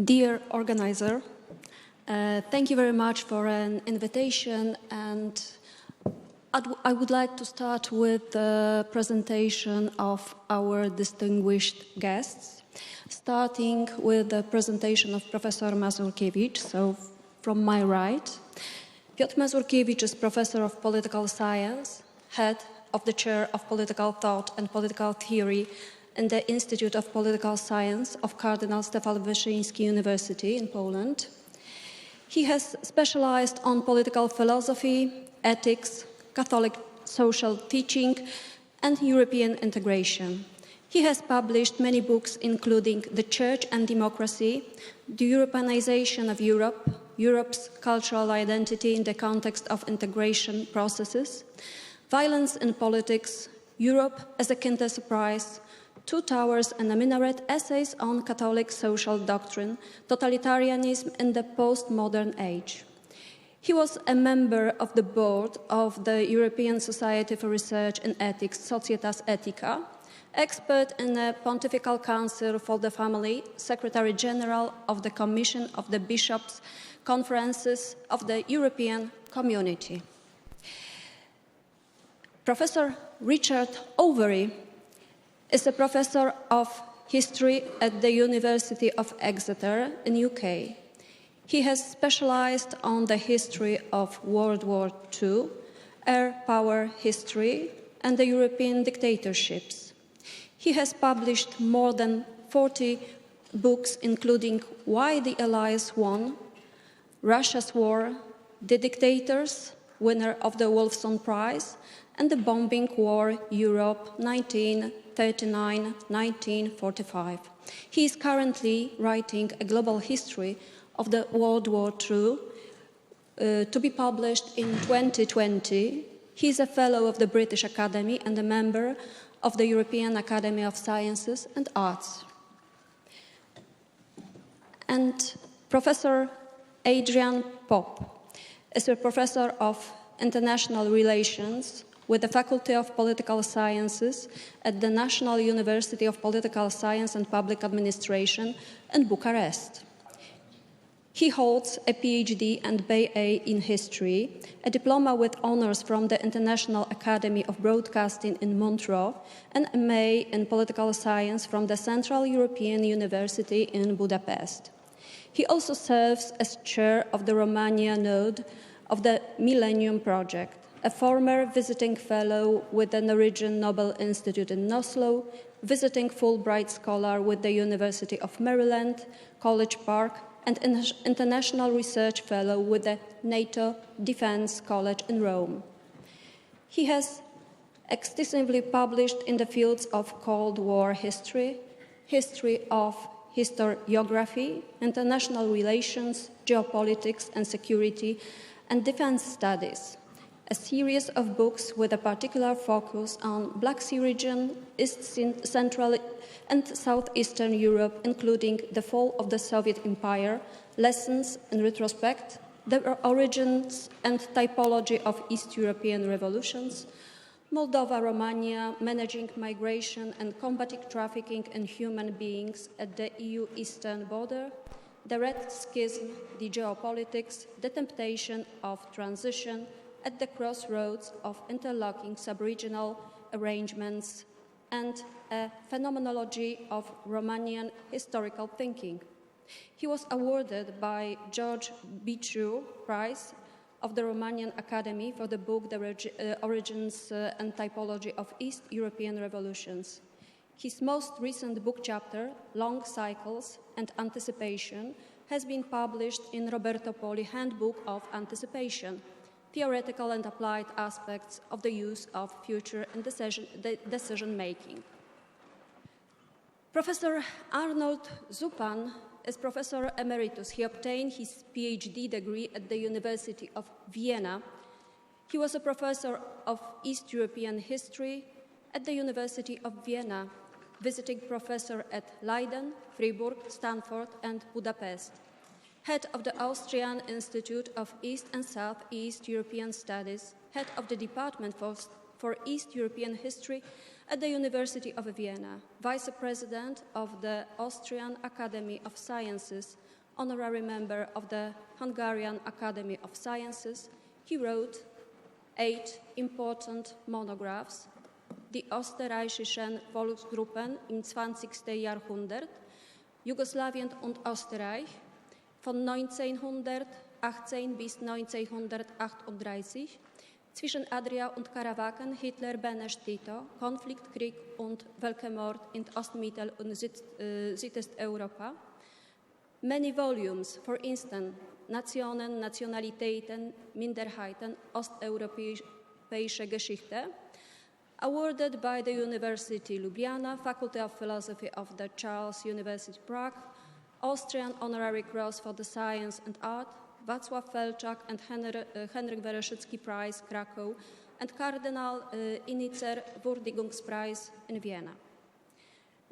Dear organizer, thank you very much for an invitation, and I would like to start with the presentation of our distinguished guests, starting with the presentation of Professor Mazurkiewicz. So from my right, Piotr Mazurkiewicz is Professor of Political Science, head of the Chair of Political Thought and Political Theory in the Institute of Political Science of Cardinal Stefan Wyszyński University in Poland. He has specialized on political philosophy, ethics, Catholic social teaching, and European integration. He has published many books, including The Church and Democracy, The Europeanization of Europe, Europe's Cultural Identity in the Context of Integration Processes, Violence in Politics, Europe as a Kindersurprise, Two Towers and a Minaret, Essays on Catholic Social Doctrine, Totalitarianism in the Postmodern Age. He was a member of the board of the European Society for Research in Ethics, Societas Ethica, expert in the Pontifical Council for the Family, Secretary General of the Commission of the Bishops' Conferences of the European Community. Professor Richard Overy is a professor of history at the University of Exeter in UK. He has specialized on the history of World War II, air power history, and the European dictatorships. He has published more than 40 books, including Why the Allies Won, Russia's War, The Dictators, winner of the Wolfson Prize, and the Bombing War, Europe, 1939-1945. He is currently writing a global history of the World War II to be published in 2020. He is a fellow of the British Academy and a member of the European Academy of Sciences and Arts. And Professor Adrian is a professor of international relations with the Faculty of Political Sciences at the National University of Political Science and Public Administration in Bucharest. He holds a PhD and BA in history, a diploma with honors from the International Academy of Broadcasting in Montreux, and a MA in political science from the Central European University in Budapest. He also serves as chair of the Romania Node of the Millennium Project, a former visiting fellow with the Norwegian Nobel Institute in Oslo, visiting Fulbright scholar with the University of Maryland, College Park, and international research fellow with the NATO Defense College in Rome. He has extensively published in the fields of Cold War history, history of historiography, international relations, geopolitics and security, and defense studies. A series of books with a particular focus on Black Sea region, East Central and Southeastern Europe, including the fall of the Soviet Empire, lessons in retrospect, the origins and typology of East European revolutions, Moldova, Romania, managing migration and combating trafficking in human beings at the EU eastern border, the Red Schism, the geopolitics, the temptation of transition, at the crossroads of interlocking sub-regional arrangements, and a phenomenology of Romanian historical thinking. He was awarded by George Bichu Prize of the Romanian Academy for the book The Origins and Typology of East European Revolutions. His most recent book chapter, Long Cycles and Anticipation, has been published in Roberto Poli Handbook of Anticipation, Theoretical and Applied Aspects of the Use of Future and Decision-Making. Professor Arnold Suppan is Professor Emeritus. He obtained his PhD degree at the University of Vienna. He was a professor of East European history at the University of Vienna, visiting professor at Leiden, Fribourg, Stanford, and Budapest. Head of the Austrian Institute of East and Southeast European Studies, head of the Department for East European History at the University of Vienna, Vice President of the Austrian Academy of Sciences, honorary member of the Hungarian Academy of Sciences. He wrote 8 important monographs: Die österreichischen Volksgruppen im 20. Jahrhundert, Jugoslawien und Österreich, von 1918 bis 1938, zwischen Adria und Karawaken, Hitler, Beneš, Tito, Konflikt, Krieg und Völkermord in Ostmittel- und Südosteuropa. Many volumes, for instance, Nationen, Nationalitäten, Minderheiten, Osteuropäische Geschichte, awarded by the University Ljubljana, Faculty of Philosophy of the Charles University Prague, Austrian Honorary Cross for the Science and Art, Václav Felczak and Henryk Wereszycki Prize, Krakow, and Cardinal Initzer Würdigungspreis in Vienna.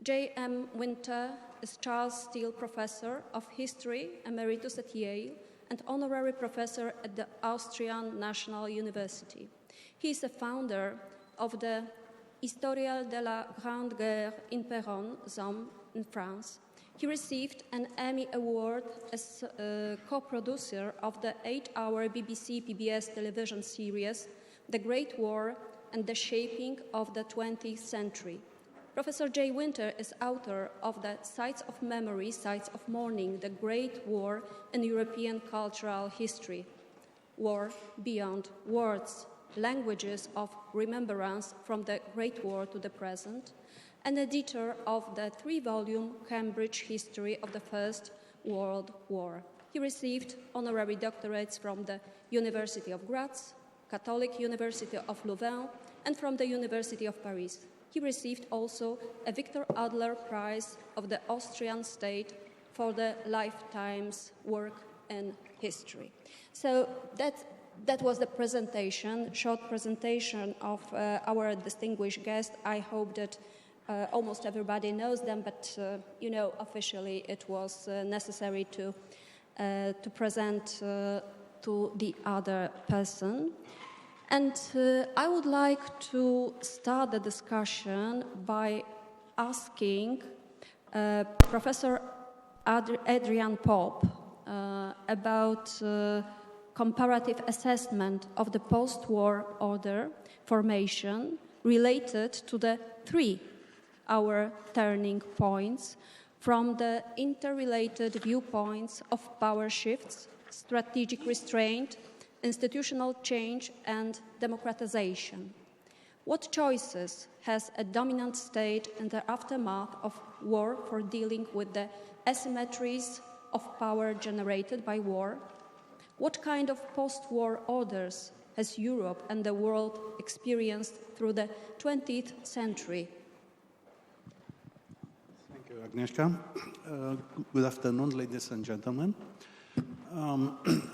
J.M. Winter is Charles Steele Professor of History, Emeritus at Yale, and Honorary Professor at the Austrian National University. He is a founder of the Histoire de la Grande Guerre in Péronne, Somme, in France. He received an Emmy Award as co-producer of the 8-hour BBC PBS television series, The Great War and the Shaping of the 20th Century. Professor J. Winter is author of the Sites of Memory, Sites of Mourning, The Great War in European Cultural History, War Beyond Words, Languages of Remembrance from the Great War to the Present, and editor of the 3-volume Cambridge History of the First World War. He received honorary doctorates from the University of Graz, Catholic University of Louvain, and from the University of Paris. He received also a Victor Adler Prize of the Austrian state for the lifetime's work in history. So that was the presentation, short presentation of our distinguished guest. I hope that almost everybody knows them, but officially it was necessary to present to the other person. And I would like to start the discussion by asking Professor Adrian Pop about comparative assessment of the post-war order formation related to the 3-hour turning points from the interrelated viewpoints of power shifts, strategic restraint, institutional change, and democratization. What choices has a dominant state in the aftermath of war for dealing with the asymmetries of power generated by war? What kind of post-war orders has Europe and the world experienced through the 20th century? Thank you, Agnieszka. Good afternoon, ladies and gentlemen.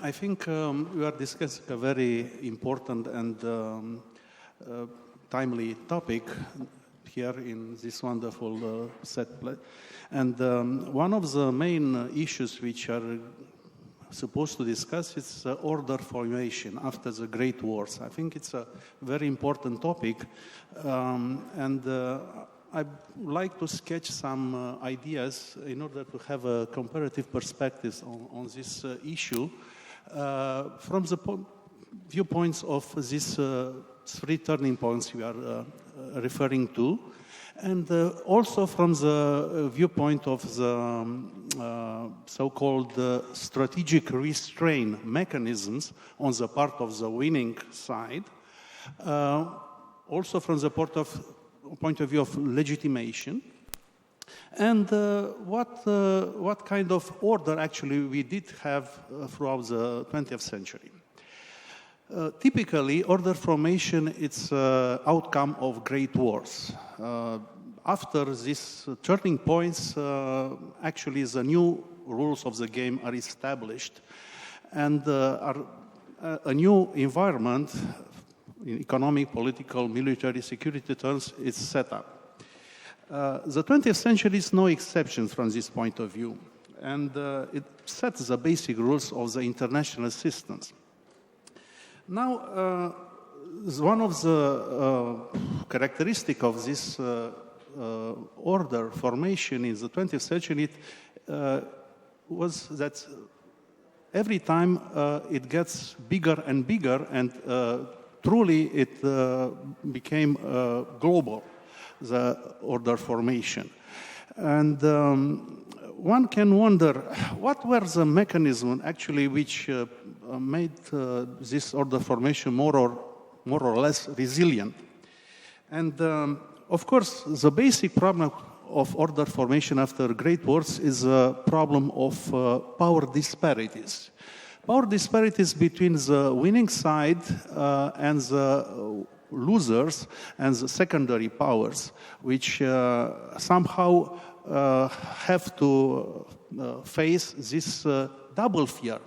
I think we are discussing a very important and timely topic here in this wonderful set. And one of the main issues which are supposed to discuss is order formation after the Great Wars. I think it's a very important topic, and I'd like to sketch some ideas in order to have a comparative perspective on this issue from the viewpoints of these 3 turning points we are referring to, and also from the viewpoint of the so-called strategic restraint mechanisms on the part of the winning side, also from the point of view of legitimation, and what kind of order actually we did have throughout the 20th century. Typically, order formation is outcome of great wars. After these turning points, actually the new rules of the game are established, and a new environment in economic, political, military, security terms is set up. The 20th century is no exception from this point of view, and it sets the basic rules of the international systems. Now, one of the characteristics of this order formation in the 20th century was that every time it gets bigger and bigger, and truly it became global, the order formation. And one can wonder, what were the mechanisms actually which made this order formation more or less resilient? And of course, the basic problem of order formation after Great Wars is a problem of power disparities. Power disparities between the winning side and the losers and the secondary powers, which somehow have to face this double fear.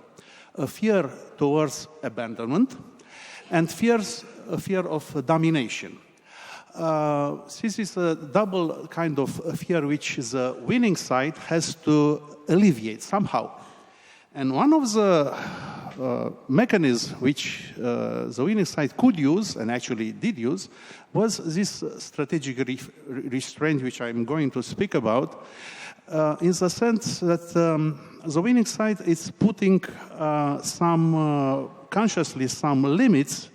A fear towards abandonment and a fear of domination. This is a double kind of fear which the winning side has to alleviate somehow. And one of the mechanisms which the winning side could use, and actually did use, was this strategic restraint which I'm going to speak about, in the sense that the winning side is putting consciously some limits,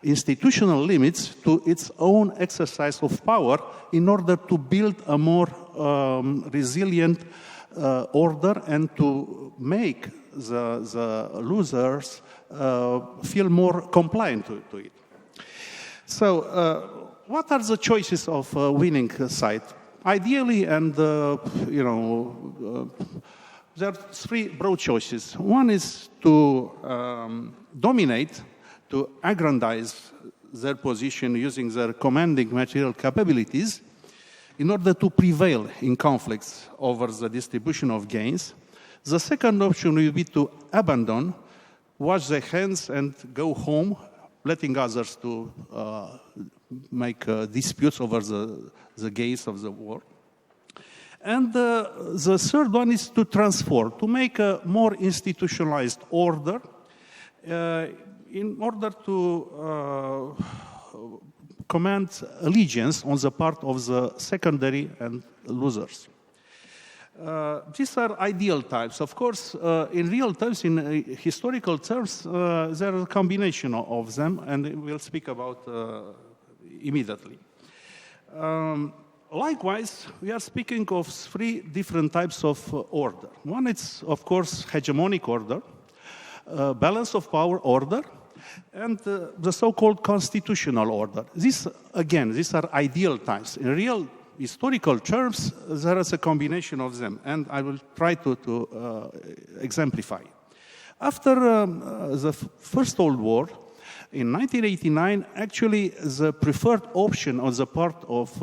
institutional limits, to its own exercise of power in order to build a more resilient order and to make the losers feel more compliant to it. So, what are the choices of winning side? Ideally, and there are three broad choices. One is to dominate, to aggrandize their position using their commanding material capabilities in order to prevail in conflicts over the distribution of gains. The second option will be to abandon, wash their hands and go home, letting others to make disputes over the gains of the war. And the third one is to transform, to make a more institutionalized order in order to command allegiance on the part of the secondary and losers. These are ideal types. Of course, in real terms, in historical terms, there are a combination of them, and we'll speak about immediately. Likewise, we are speaking of three different types of order. One is, of course, hegemonic order, balance of power order, and the so-called constitutional order. These are ideal types. In real historical terms, there is a combination of them, and I will try to exemplify. After the First World War, in 1989, actually the preferred option on the part of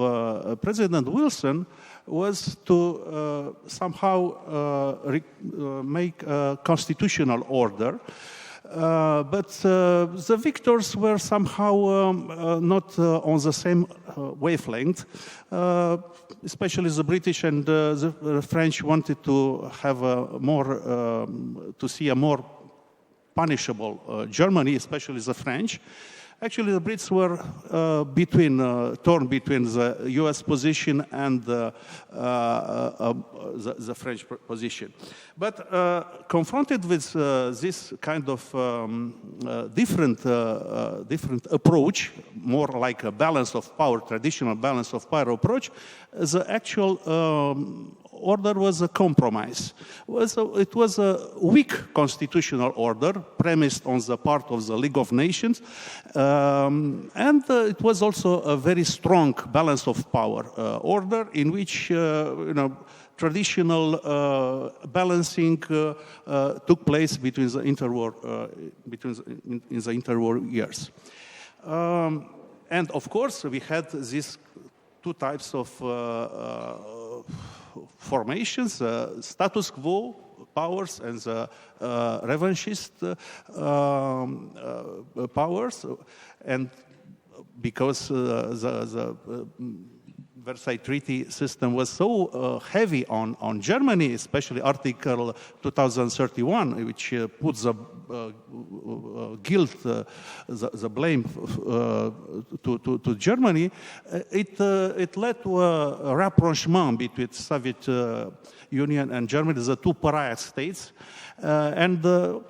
President Wilson was to somehow make a constitutional order. But the victors were somehow not on the same wavelength. Especially the British and the French wanted to have to see a more punishable Germany, especially the French. Actually, the Brits were torn between the U.S. position and the French position. But confronted with this kind of different approach, more like a balance of power, traditional balance of power approach, the actual order was a compromise. It was a weak constitutional order premised on the part of the League of Nations, and it was also a very strong balance of power order in which traditional balancing took place between the interwar in the interwar years. And of course, we had these two types of formations, status quo powers and the revanchist powers, and because the Versailles Treaty system was so heavy on Germany, especially Article 2031, which puts the guilt, the blame to Germany, it led to a rapprochement between Soviet Union and Germany, the two pariah states. Although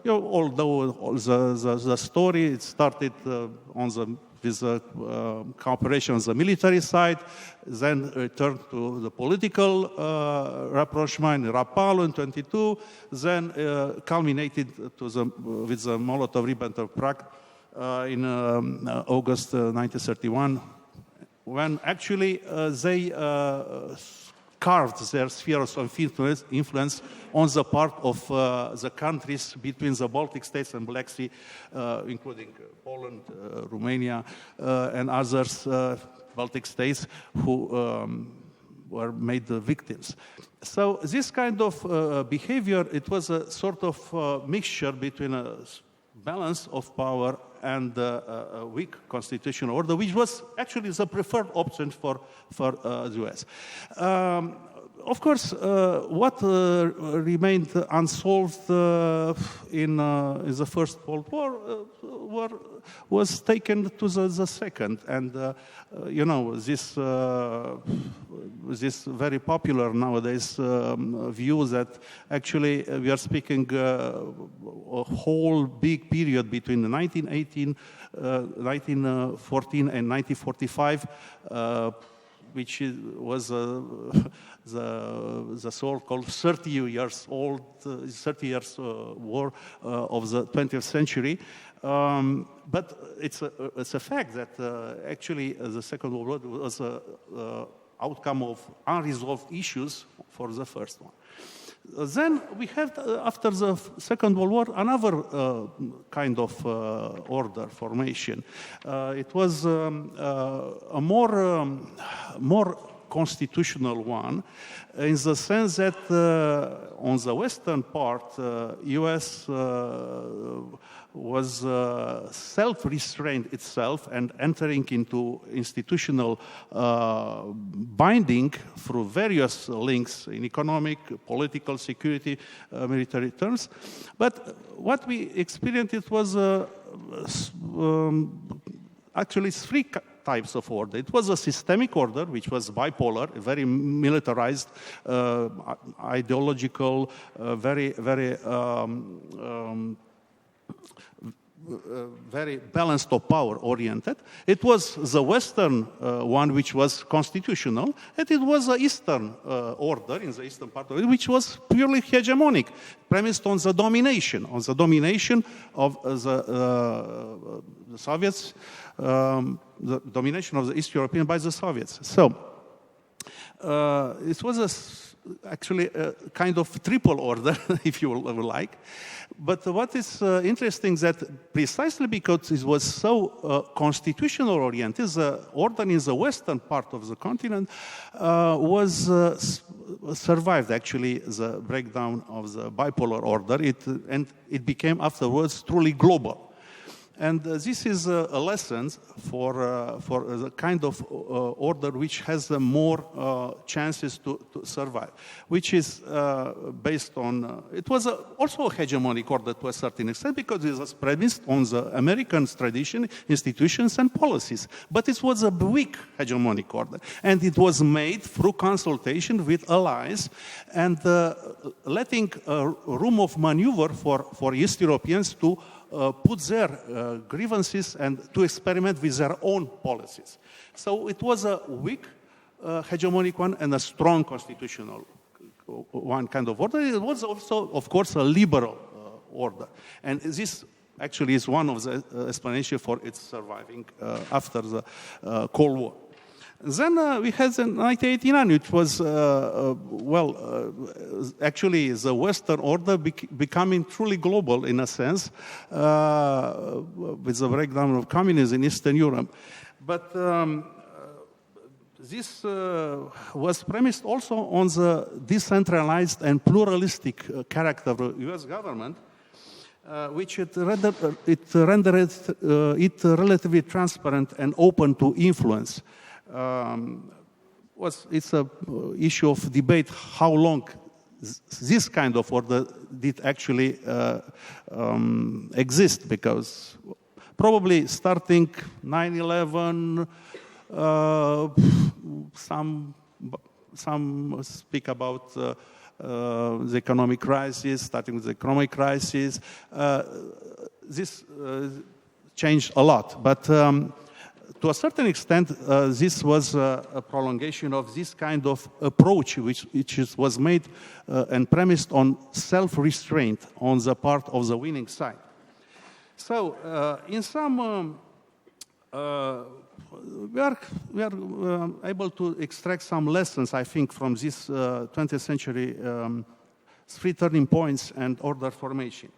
the story it started with cooperation on the military side, then turned to the political rapprochement in Rapallo in 22, then culminated with the Molotov-Ribbentrop Pact in August 1931, when actually they carved their spheres of influence on the part of the countries between the Baltic states and Black Sea, including Poland, Romania, and others, Baltic states, who were made the victims. So this kind of behavior, it was a sort of mixture between a balance of power and a weak constitutional order, which was actually the preferred option for the US. Of course, what remained unsolved in the First World War was taken to the Second, and this very popular nowadays view that actually we are speaking a whole big period between 1914 and 1945, which was the so-called 30 years war of the 20th century. But it's a fact that actually the Second World War was an outcome of unresolved issues for the first one. Then we had, after the Second World War, another kind of order formation. It was a more constitutional one, in the sense that on the western part, U.S. was self-restrained itself and entering into institutional binding through various links in economic, political, security, military terms. But what we experienced, it was actually three types of order. It was a systemic order, which was bipolar, very militarized, ideological, very balanced of power oriented. It was the Western one, which was constitutional, and it was the Eastern order in the Eastern part of it, which was purely hegemonic, premised on the domination of the Soviets, the domination of the East European by the Soviets. So it was actually a kind of triple order, if you would like. But what is interesting that precisely because it was so constitutional oriented, the order in the western part of the continent was survived actually the breakdown of the bipolar order, and it became afterwards truly global. And this is a lesson for the kind of order which has more chances to survive, which is based on, it was also a hegemonic order to a certain extent because it was premised on the American tradition, institutions, and policies. But it was a weak hegemonic order, and it was made through consultation with allies and letting room of maneuver for East Europeans to put their grievances and to experiment with their own policies. So it was a weak hegemonic one and a strong constitutional one kind of order. It was also, of course, a liberal order. And this actually is one of the explanations for its surviving after the Cold War. Then we had in 1989, which was, actually the Western order becoming truly global in a sense, with the breakdown of communism in Eastern Europe. But this was premised also on the decentralized and pluralistic character of the US government, which it rendered it relatively transparent and open to influence. it's a issue of debate how long this kind of order did actually exist, because probably starting 9/11, some speak about the economic crisis, starting with the economic crisis. This changed a lot, but to a certain extent, this was a prolongation of this kind of approach, which was made and premised on self-restraint on the part of the winning side. So, in some, we are able to extract some lessons, I think, from this 20th century three turning points and order formation.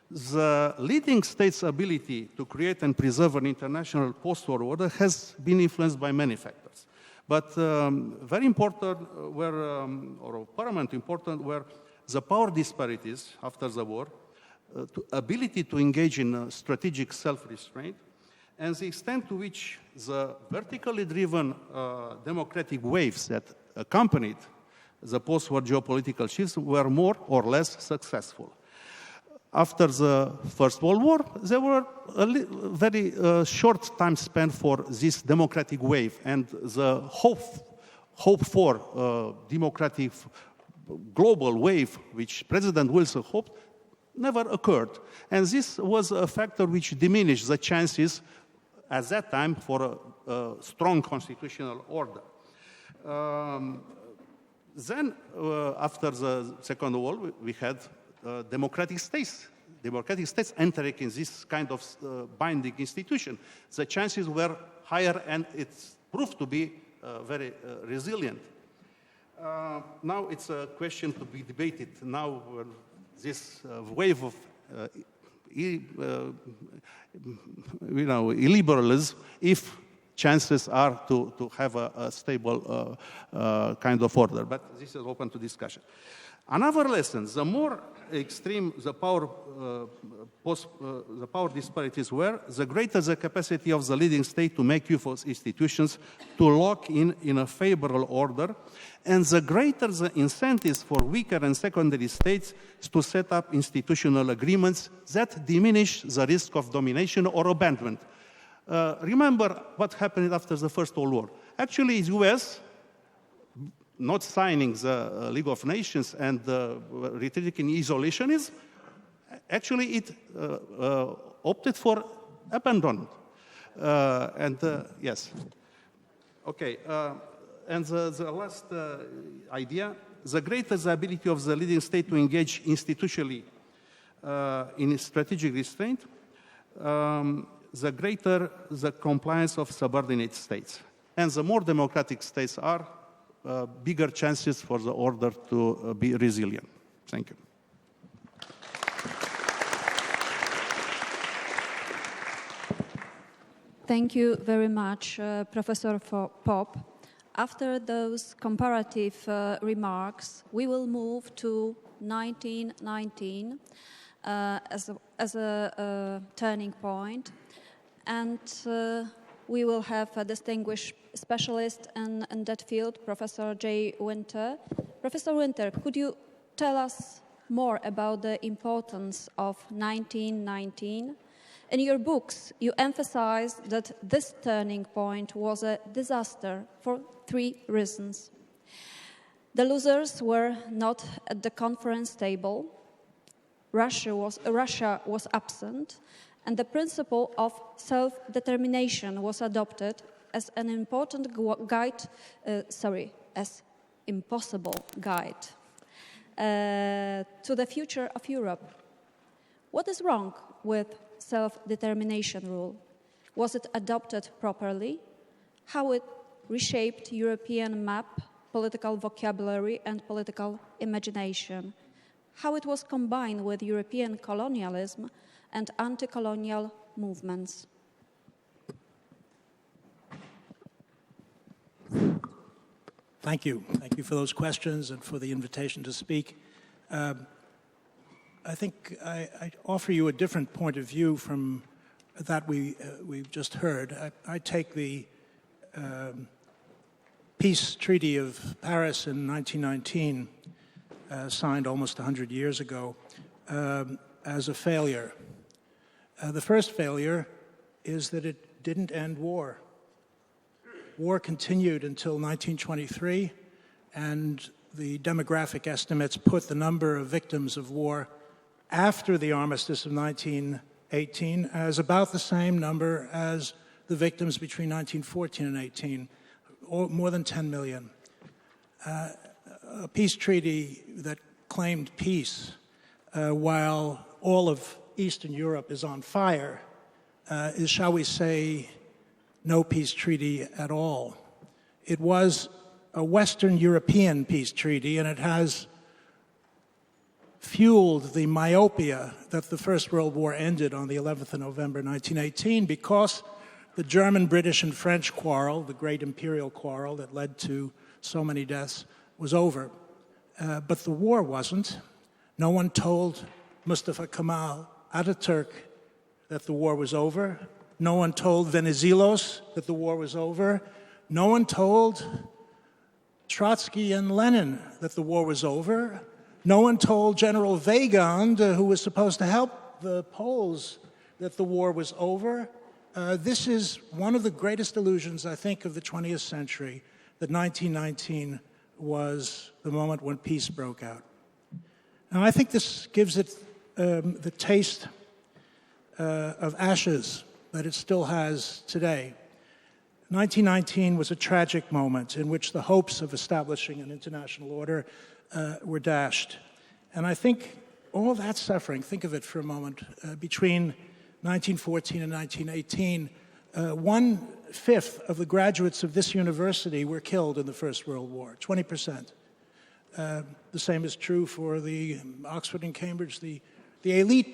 The leading state's ability to create and preserve an international post-war order has been influenced by many factors. But very important were, or paramount important, were the power disparities after the war, ability to engage in strategic self-restraint, and the extent to which the vertically driven democratic waves that accompanied the post-war geopolitical shifts were more or less successful. After the First World War, there were a very short time spent for this democratic wave, and the hope for democratic global wave, which President Wilson hoped, never occurred. And this was a factor which diminished the chances at that time for a strong constitutional order. Then, after the Second World War, we had democratic states entering in this kind of binding institution. The chances were higher, and it proved to be very resilient. Now it's a question to be debated. Now this wave of illiberalism, if chances are to have a stable kind of order, but this is open to discussion. Another lesson: the more extreme the power disparities were, the greater the capacity of the leading state to make use of institutions to lock in a favorable order, and the greater the incentives for weaker and secondary states to set up institutional agreements that diminish the risk of domination or abandonment. Remember what happened after the First World War. Actually, the US, not signing the League of Nations and retreating in isolationism, actually it opted for abandonment. Yes. Okay. And the last idea, the greater the ability of the leading state to engage institutionally in strategic restraint, the greater the compliance of subordinate states. And the more democratic states are, bigger chances for the order to be resilient. Thank you. Thank you very much, Professor Pop. After those comparative remarks, we will move to 1919 as a turning point, and we will have a distinguished specialist in that field, Professor J. Winter. Professor Winter, could you tell us more about the importance of 1919? In your books, you emphasize that this turning point was a disaster for 3 reasons. The losers were not at the conference table, Russia was absent, and the principle of self-determination was adopted as an important guide, as impossible guide to the future of Europe. What is wrong with self-determination rule? Was it adopted properly? How it reshaped European map, political vocabulary, and political imagination? How it was combined with European colonialism and anti-colonial movements? Thank you. Thank you for those questions and for the invitation to speak. I think I offer you a different point of view from that we've just heard. I take the Peace Treaty of Paris in 1919, signed almost 100 years ago, as a failure. The first failure is that it didn't end war. War continued until 1923, and the demographic estimates put the number of victims of war after the armistice of 1918 as about the same number as the victims between 1914 and 18, or more than 10 million. A peace treaty that claimed peace while all of Eastern Europe is on fire is, shall we say, no peace treaty at all. It was a Western European peace treaty, and it has fueled the myopia that the First World War ended on the 11th of November 1918, because the German, British, and French quarrel, the great imperial quarrel that led to so many deaths, was over. But the war wasn't. No one told Mustafa Kemal Ataturk that the war was over. No one told Venizelos that the war was over. No one told Trotsky and Lenin that the war was over. No one told General Weygand, who was supposed to help the Poles, that the war was over. This is one of the greatest illusions, I think, of the 20th century, that 1919 was the moment when peace broke out. Now, I think this gives it the taste of ashes that it still has today. 1919 was a tragic moment in which the hopes of establishing an international order were dashed. And I think all that suffering, think of it for a moment, between 1914 and 1918, 1/5 of the graduates of this university were killed in the First World War, 20%. The same is true for the Oxford and Cambridge. The elite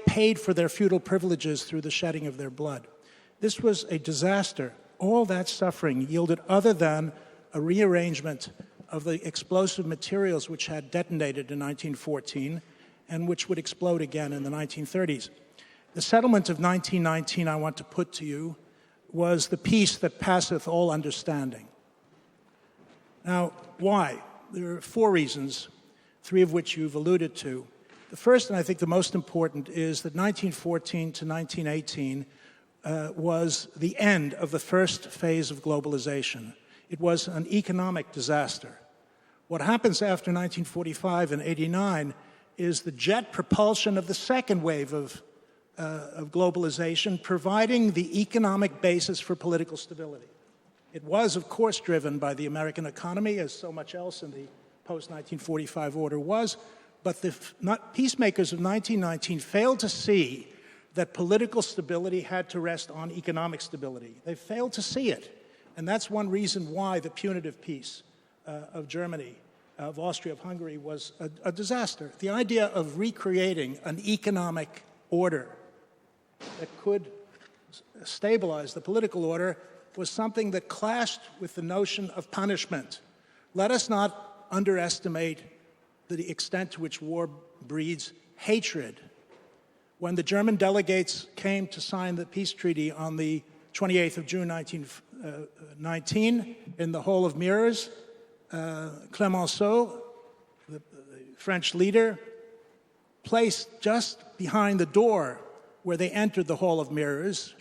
paid for their feudal privileges through the shedding of their blood. This was a disaster. All that suffering yielded other than a rearrangement of the explosive materials which had detonated in 1914 and which would explode again in the 1930s. The settlement of 1919, I want to put to you, was the peace that passeth all understanding. Now, why? There are 4 reasons, 3 of which you've alluded to. The first, and I think the most important, is that 1914 to 1918 was the end of the first phase of globalization. It was an economic disaster. What happens after 1945 and 89 is the jet propulsion of the second wave of globalization, providing the economic basis for political stability. It was, of course, driven by the American economy, as so much else in the post-1945 order was, but the peacemakers of 1919 failed to see that political stability had to rest on economic stability. They failed to see it. And that's one reason why the punitive peace of Germany, of Austria, of Hungary was a disaster. The idea of recreating an economic order that could stabilize the political order was something that clashed with the notion of punishment. Let us not underestimate the extent to which war breeds hatred. When the German delegates came to sign the peace treaty on the 28th of June 1919 in the Hall of Mirrors, Clemenceau, the French leader, placed just behind the door where they entered the Hall of Mirrors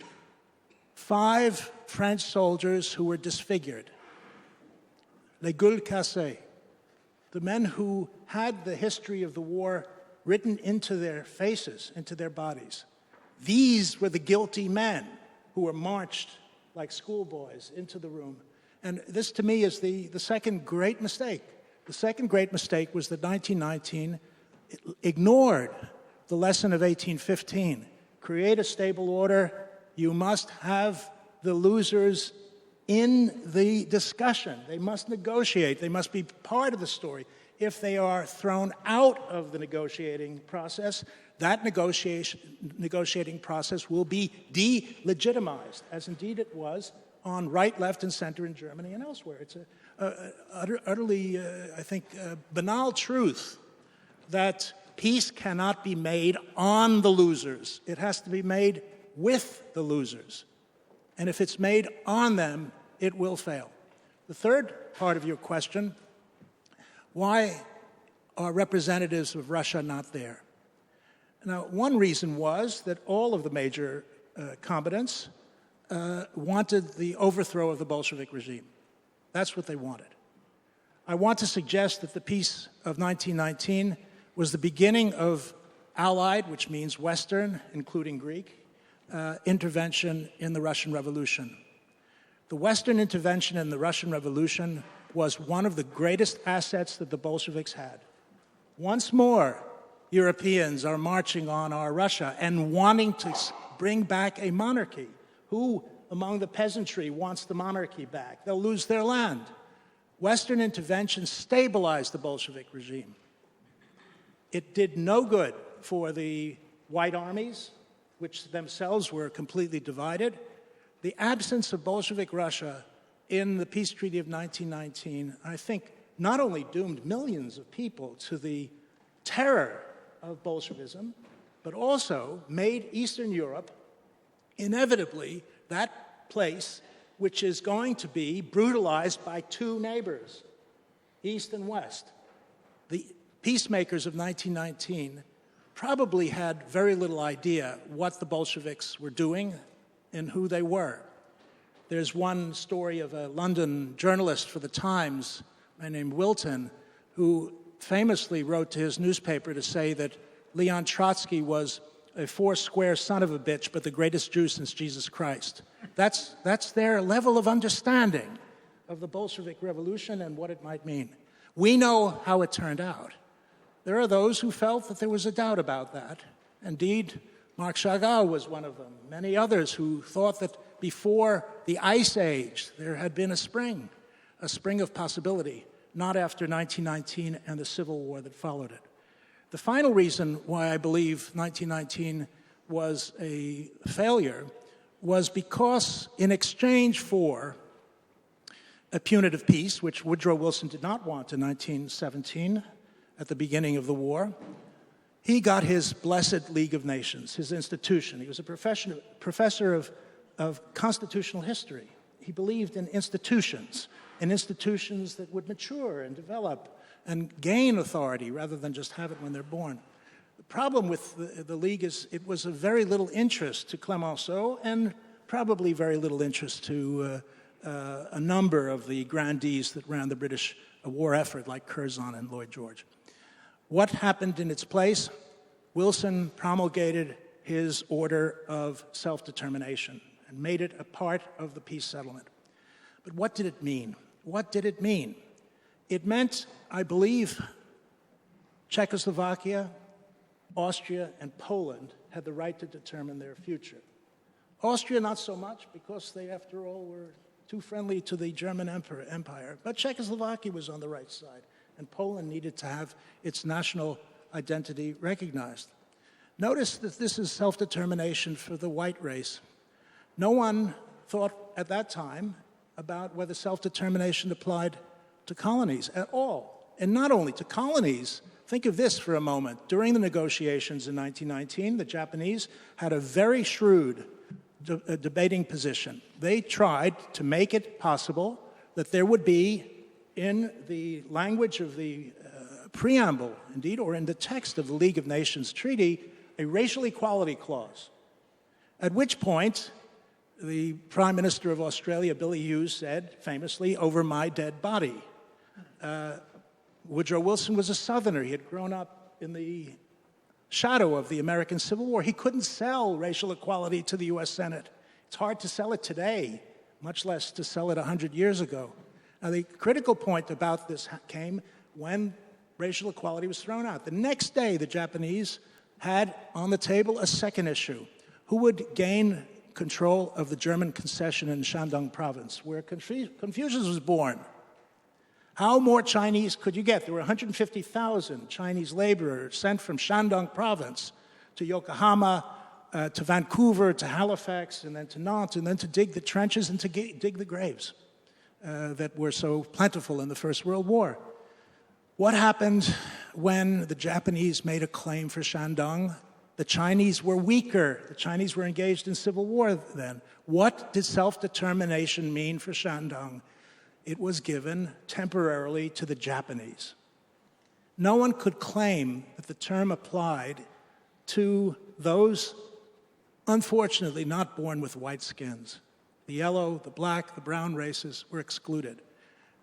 5 French soldiers who were disfigured, les gueules cassées, the men who had the history of the war written into their faces, into their bodies. These were the guilty men who were marched like schoolboys into the room. And this, to me, is the second great mistake. The second great mistake was that 1919 ignored the lesson of 1815. Create a stable order. You must have the losers in the discussion. They must negotiate. They must be part of the story. If they are thrown out of the negotiating process, that negotiating process will be delegitimized, as indeed it was on right, left, and center in Germany and elsewhere. It's utterly, I think, banal truth that peace cannot be made on the losers. It has to be made with the losers. And if it's made on them, it will fail. The third part of your question, why are representatives of Russia not there? Now, one reason was that all of the major combatants wanted the overthrow of the Bolshevik regime. That's what they wanted. I want to suggest that the peace of 1919 was the beginning of Allied, which means Western, including Greek, intervention in the Russian Revolution. The Western intervention in the Russian Revolution was one of the greatest assets that the Bolsheviks had. Once more, Europeans are marching on our Russia and wanting to bring back a monarchy. Who among the peasantry wants the monarchy back? They'll lose their land. Western intervention stabilized the Bolshevik regime. It did no good for the white armies, which themselves were completely divided. The absence of Bolshevik Russia in the peace treaty of 1919, I think, not only doomed millions of people to the terror of Bolshevism, but also made Eastern Europe inevitably that place which is going to be brutalized by two neighbors, East and West. The peacemakers of 1919 probably had very little idea what the Bolsheviks were doing and who they were. There's one story of a London journalist for the Times, a man named Wilton, who famously wrote to his newspaper to say that Leon Trotsky was a four-square son of a bitch, but the greatest Jew since Jesus Christ. That's their level of understanding of the Bolshevik Revolution and what it might mean. We know how it turned out. There are those who felt that there was a doubt about that. Indeed, Marc Chagall was one of them. Many others who thought that before the Ice Age, there had been a spring of possibility, not after 1919 and the Civil War that followed it. The final reason why I believe 1919 was a failure was because in exchange for a punitive peace, which Woodrow Wilson did not want in 1917 at the beginning of the war, he got his blessed League of Nations, his institution. He was a professor of constitutional history. He believed in institutions that would mature and develop and gain authority rather than just have it when they're born. The problem with the League is it was of very little interest to Clemenceau and probably very little interest to a number of the grandees that ran the British war effort, like Curzon and Lloyd George. What happened in its place? Wilson promulgated his order of self-determination and made it a part of the peace settlement. But what did it mean? What did it mean? It meant, I believe, Czechoslovakia, Austria, and Poland had the right to determine their future. Austria, not so much, because they, after all, were too friendly to the German Empire. But Czechoslovakia was on the right side, and Poland needed to have its national identity recognized. Notice that this is self-determination for the white race. No one thought at that time about whether self-determination applied to colonies at all. And not only to colonies. Think of this for a moment. During the negotiations in 1919, the Japanese had a very shrewd debating position. They tried to make it possible that there would be, in the language of the preamble, indeed, or in the text of the League of Nations Treaty, a racial equality clause. At which point, the Prime Minister of Australia, Billy Hughes, said famously, "Over my dead body." Woodrow Wilson was a Southerner. He had grown up in the shadow of the American Civil War. He couldn't sell racial equality to the U.S. Senate. It's hard to sell it today, much less to sell it 100 years ago. Now, the critical point about this came when racial equality was thrown out. The next day, the Japanese had on the table a second issue. Who would gain control of the German concession in Shandong province, where Confucius was born? How more Chinese could you get? There were 150,000 Chinese laborers sent from Shandong province to Yokohama, to Vancouver, to Halifax, and then to Nantes, and then to dig the trenches and to dig the graves that were so plentiful in the First World War. What happened when the Japanese made a claim for Shandong? The Chinese were weaker. The Chinese were engaged in civil war then. What did self-determination mean for Shandong? it was given temporarily to the Japanese. No one could claim that the term applied to those, unfortunately, not born with white skins. The yellow, the black, the brown races were excluded.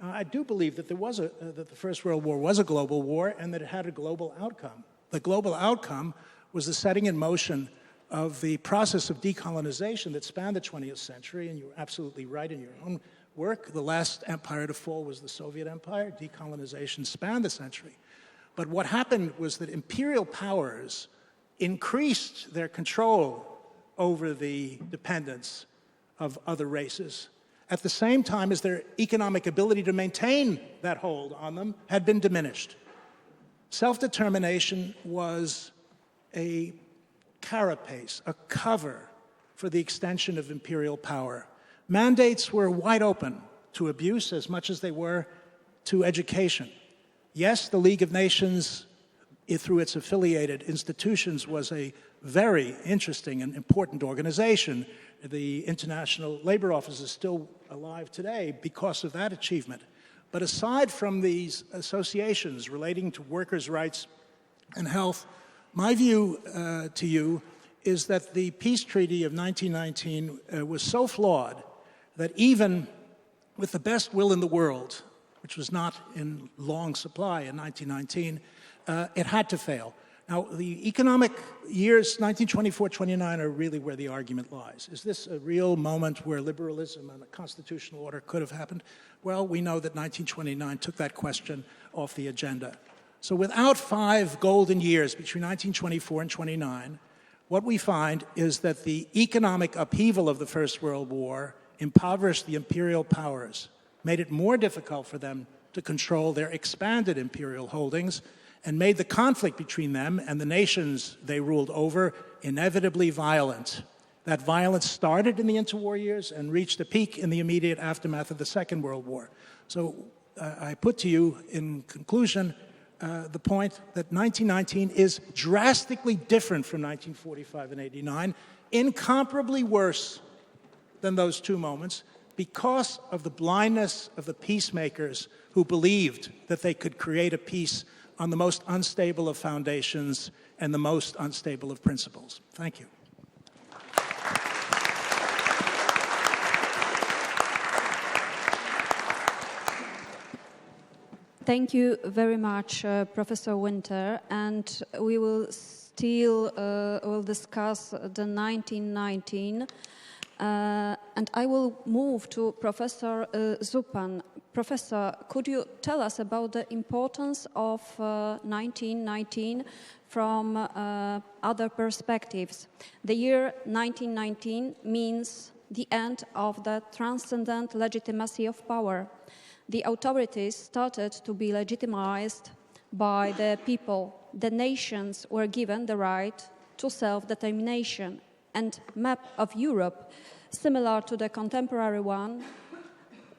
I do believe that that the First World War was a global war and that it had a global outcome. The global outcome was the setting in motion of the process of decolonization that spanned the 20th century, and you're absolutely right in your own work. The last empire to fall was the Soviet Empire. Decolonization spanned the century. But what happened was that imperial powers increased their control over the dependence of other races at the same time as their economic ability to maintain that hold on them had been diminished. Self-determination was a carapace, a cover for the extension of imperial power. Mandates were wide open to abuse as much as they were to education. Yes, the League of Nations, through its affiliated institutions, was a very interesting and important organization. The International Labor Office is still alive today because of that achievement. But aside from these associations relating to workers' rights and health, my view to you is that the peace treaty of 1919 was so flawed that even with the best will in the world, which was not in long supply in 1919, it had to fail. Now, the economic years, 1924-29, are really where the argument lies. Is this a real moment where liberalism and a constitutional order could have happened? Well, we know that 1929 took that question off the agenda. So without 5 golden years between 1924 and 29, what we find is that the economic upheaval of the First World War impoverished the imperial powers, made it more difficult for them to control their expanded imperial holdings, and made the conflict between them and the nations they ruled over inevitably violent. That violence started in the interwar years and reached a peak in the immediate aftermath of the Second World War. So I put to you, in conclusion, the point that 1919 is drastically different from 1945 and 89, incomparably worse than those two moments, because of the blindness of the peacemakers who believed that they could create a peace on the most unstable of foundations and the most unstable of principles. Thank you. Thank you very much, Professor Winter, and we will still will discuss the 1919, and I will move to Professor Suppan. Professor, could you tell us about the importance of 1919 from other perspectives? The year 1919 means the end of the transcendent legitimacy of power. The authorities started to be legitimized by the people. The nations were given the right to self-determination, and map of Europe, similar to the contemporary one,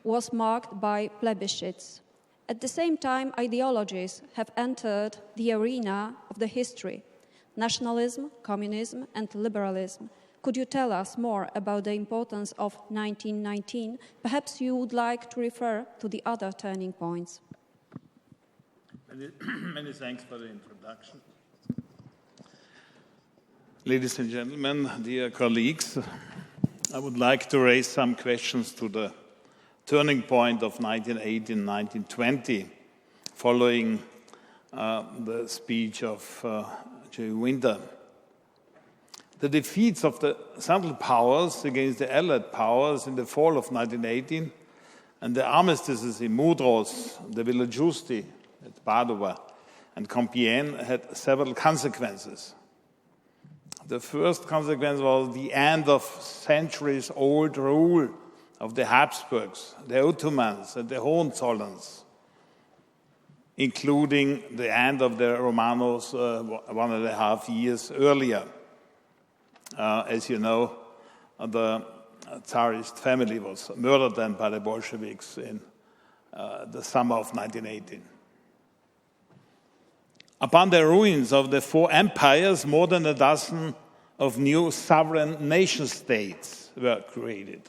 was marked by plebiscites. At the same time, ideologies have entered the arena of the history: nationalism, communism, and liberalism. Could you tell us more about the importance of 1919? Perhaps you would like to refer to the other turning points. Many thanks for the introduction. Ladies and gentlemen, dear colleagues, I would like to raise some questions to the turning point of 1918-1920, following the speech of J. Winter. The defeats of the Central Powers against the Allied powers in the fall of 1918 and the armistices in Mudros, the Villa Giusti at Padova, and Compiègne had several consequences. The first consequence was the end of centuries-old rule of the Habsburgs, the Ottomans, and the Hohenzollerns, including the end of the Romanos 1.5 years earlier. As you know, the Tsarist family was murdered then by the Bolsheviks in the summer of 1918. Upon the ruins of the 4 empires, more than a dozen of new sovereign nation-states were created.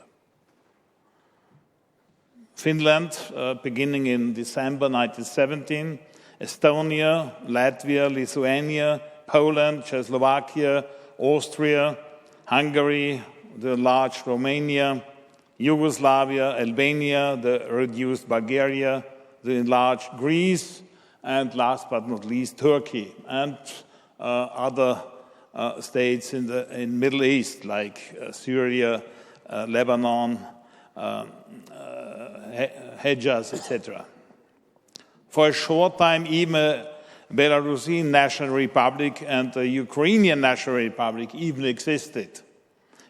Finland, beginning in December 1917, Estonia, Latvia, Lithuania, Poland, Czechoslovakia, Austria, Hungary, the enlarged Romania, Yugoslavia, Albania, the reduced Bulgaria, the enlarged Greece, and last but not least, Turkey, and other states in the Middle East, like Syria, Lebanon, Hejaz, etc. For a short time, even a Belarusian National Republic and the Ukrainian National Republic even existed,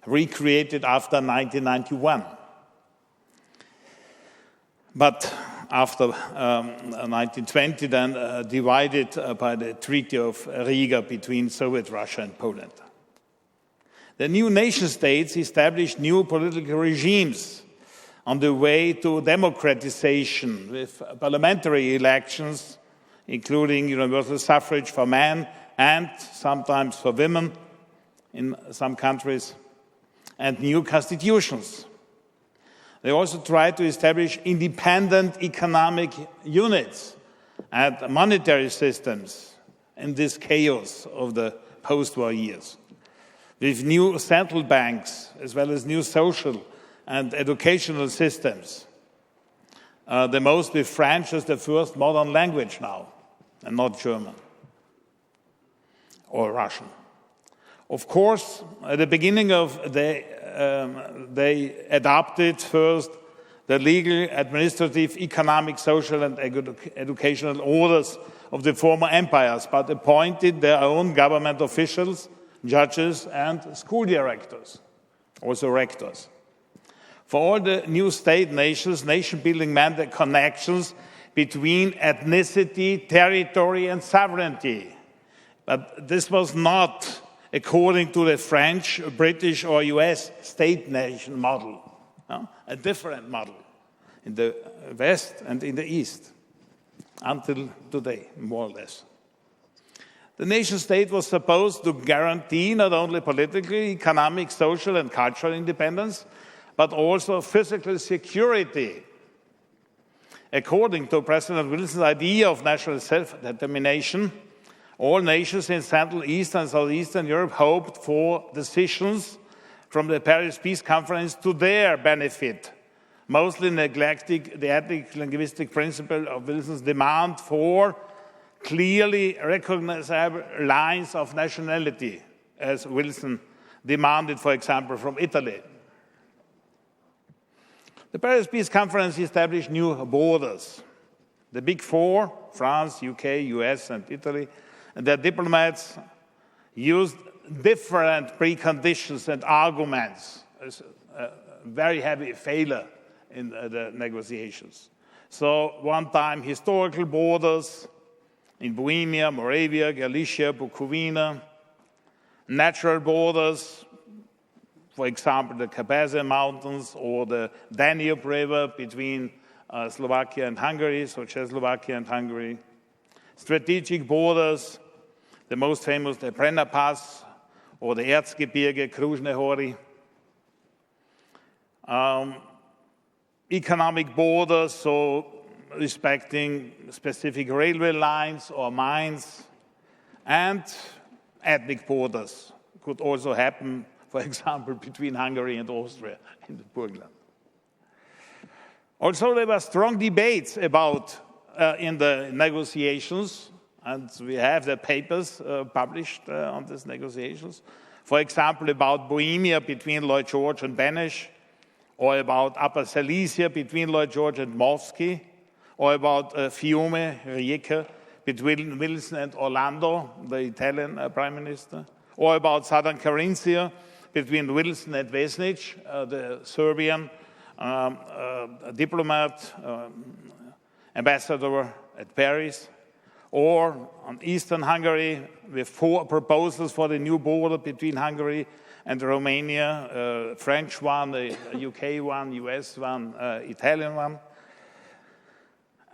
recreated after 1991. But after 1920, then divided by the Treaty of Riga between Soviet Russia and Poland. The new nation-states established new political regimes on the way to democratization with parliamentary elections, including universal suffrage for men and sometimes for women in some countries, and new constitutions. They also tried to establish independent economic units and monetary systems in this chaos of the post-war years, with new central banks as well as new social and educational systems. The most with French as the first modern language now, and not German or Russian. Of course, at the beginning of they adopted first the legal, administrative, economic, social, and educational orders of the former empires, but appointed their own government officials, judges, and school directors, also rectors. For all the new state nations, nation-building meant the connections between ethnicity, territory, and sovereignty. But this was not according to the French, British, or US state-nation model, a different model in the West and in the East, until today, more or less. The nation-state was supposed to guarantee not only political, economic, social, and cultural independence, but also physical security. According to President Wilson's idea of national self-determination, all nations in Central, Eastern, and Southeastern Europe hoped for decisions from the Paris Peace Conference to their benefit, mostly neglecting the ethnic linguistic principle of Wilson's demand for clearly recognizable lines of nationality, as Wilson demanded, for example, from Italy. The Paris Peace Conference established new borders. The Big Four, France, UK, US, and Italy, and their diplomats used different preconditions and arguments. It's a very heavy failure in the negotiations. So one time, historical borders in Bohemia, Moravia, Galicia, Bukovina, natural borders, for example, the Carpathian Mountains or the Danube River between Slovakia and Hungary, so Czechoslovakia and Hungary. Strategic borders, the most famous, the Brenner Pass or the Erzgebirge, Kružné hory. Economic borders, so respecting specific railway lines or mines, and ethnic borders could also happen, for example, between Hungary and Austria in the Burgenland. Also, there were strong debates about in the negotiations, and we have the papers published on these negotiations. For example, about Bohemia between Lloyd George and Beneš, or about Upper Silesia between Lloyd George and Mosky, or about Fiume, Rijeka, between Wilson and Orlando, the Italian Prime Minister, or about Southern Carinthia between Wilson and Vesnic, the Serbian diplomat, ambassador at Paris, or on Eastern Hungary with 4 proposals for the new border between Hungary and Romania, French one, a UK one, US one, Italian one.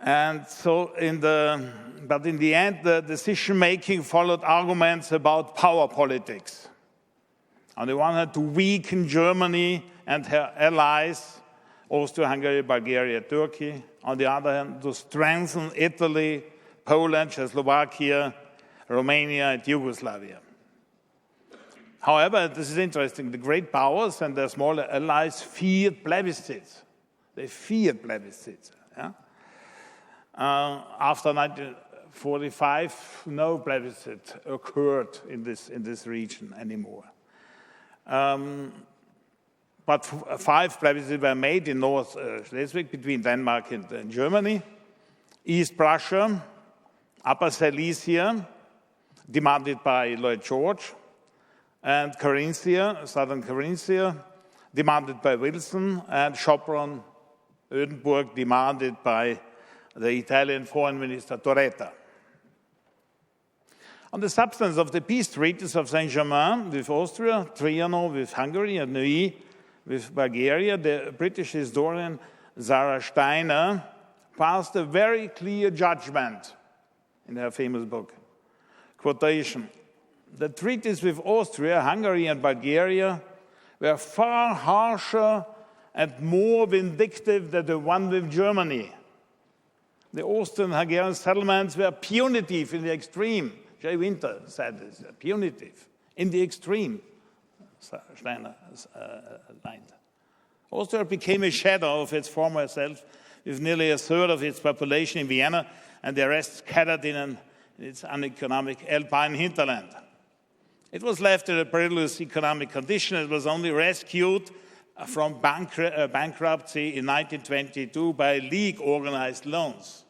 And so but in the end, the decision-making followed arguments about power politics. On the one hand, to weaken Germany and her allies Austria-Hungary, Bulgaria, Turkey. On the other hand, to strengthen Italy, Poland, Czechoslovakia, Romania, and Yugoslavia. However, this is interesting, the great powers and their smaller allies feared plebiscites. They feared plebiscites. Yeah? After 1945, no plebiscite occurred in this region anymore. But 5 plebiscites were made in North Schleswig between Denmark and Germany, East Prussia, Upper Silesia, demanded by Lloyd George, and Carinthia, southern Carinthia, demanded by Wilson, and Sopron, Ödenburg, demanded by the Italian Foreign Minister Torretta. On the substance of the peace treaties of Saint-Germain with Austria, Trianon with Hungary, and Neuilly with Bulgaria, the British historian Sarah Steiner passed a very clear judgment in her famous book. Quotation: "The treaties with Austria, Hungary, and Bulgaria were far harsher and more vindictive than the one with Germany. The Austrian-Hungarian settlements were punitive in the extreme." J. Winter said this, punitive in the extreme, Steiner lined. Austria became a shadow of its former self, with nearly a third of its population in Vienna and the rest scattered in its uneconomic Alpine hinterland. It was left in a perilous economic condition. It was only rescued from bankruptcy in 1922 by League-organized loans.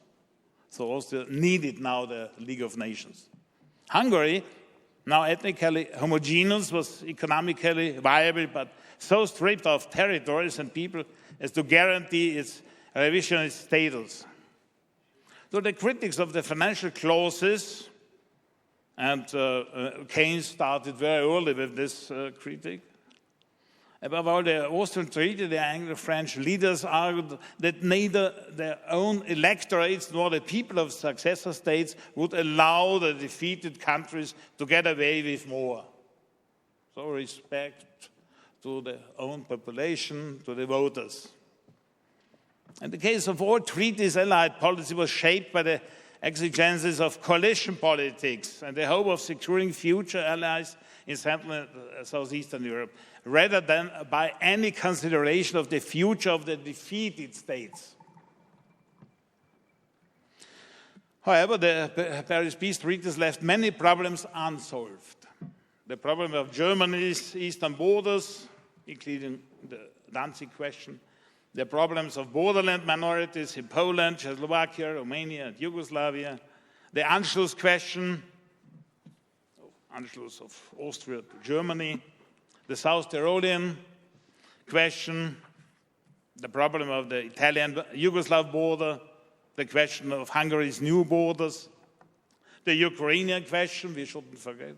So Austria needed now the League of Nations. Hungary, now ethnically homogeneous, was economically viable, but so stripped of territories and people as to guarantee its revisionist status. So the critics of the financial clauses, and Keynes started very early with this critique. Above all, the Austrian treaty, the Anglo-French leaders argued that neither their own electorates nor the people of successor states would allow the defeated countries to get away with more. So respect to their own population, to the voters. In the case of all treaties, Allied policy was shaped by the exigencies of coalition politics and the hope of securing future allies in Central and Southeastern Europe, rather than by any consideration of the future of the defeated states. However, the Paris peace treaties left many problems unsolved. The problem of Germany's eastern borders, including the Danzig question, the problems of borderland minorities in Poland, Czechoslovakia, Romania, and Yugoslavia, the Anschluss question, Anschluss of Austria to Germany, the South Tyrolean question, the problem of the Italian-Yugoslav border, the question of Hungary's new borders, the Ukrainian question, we shouldn't forget,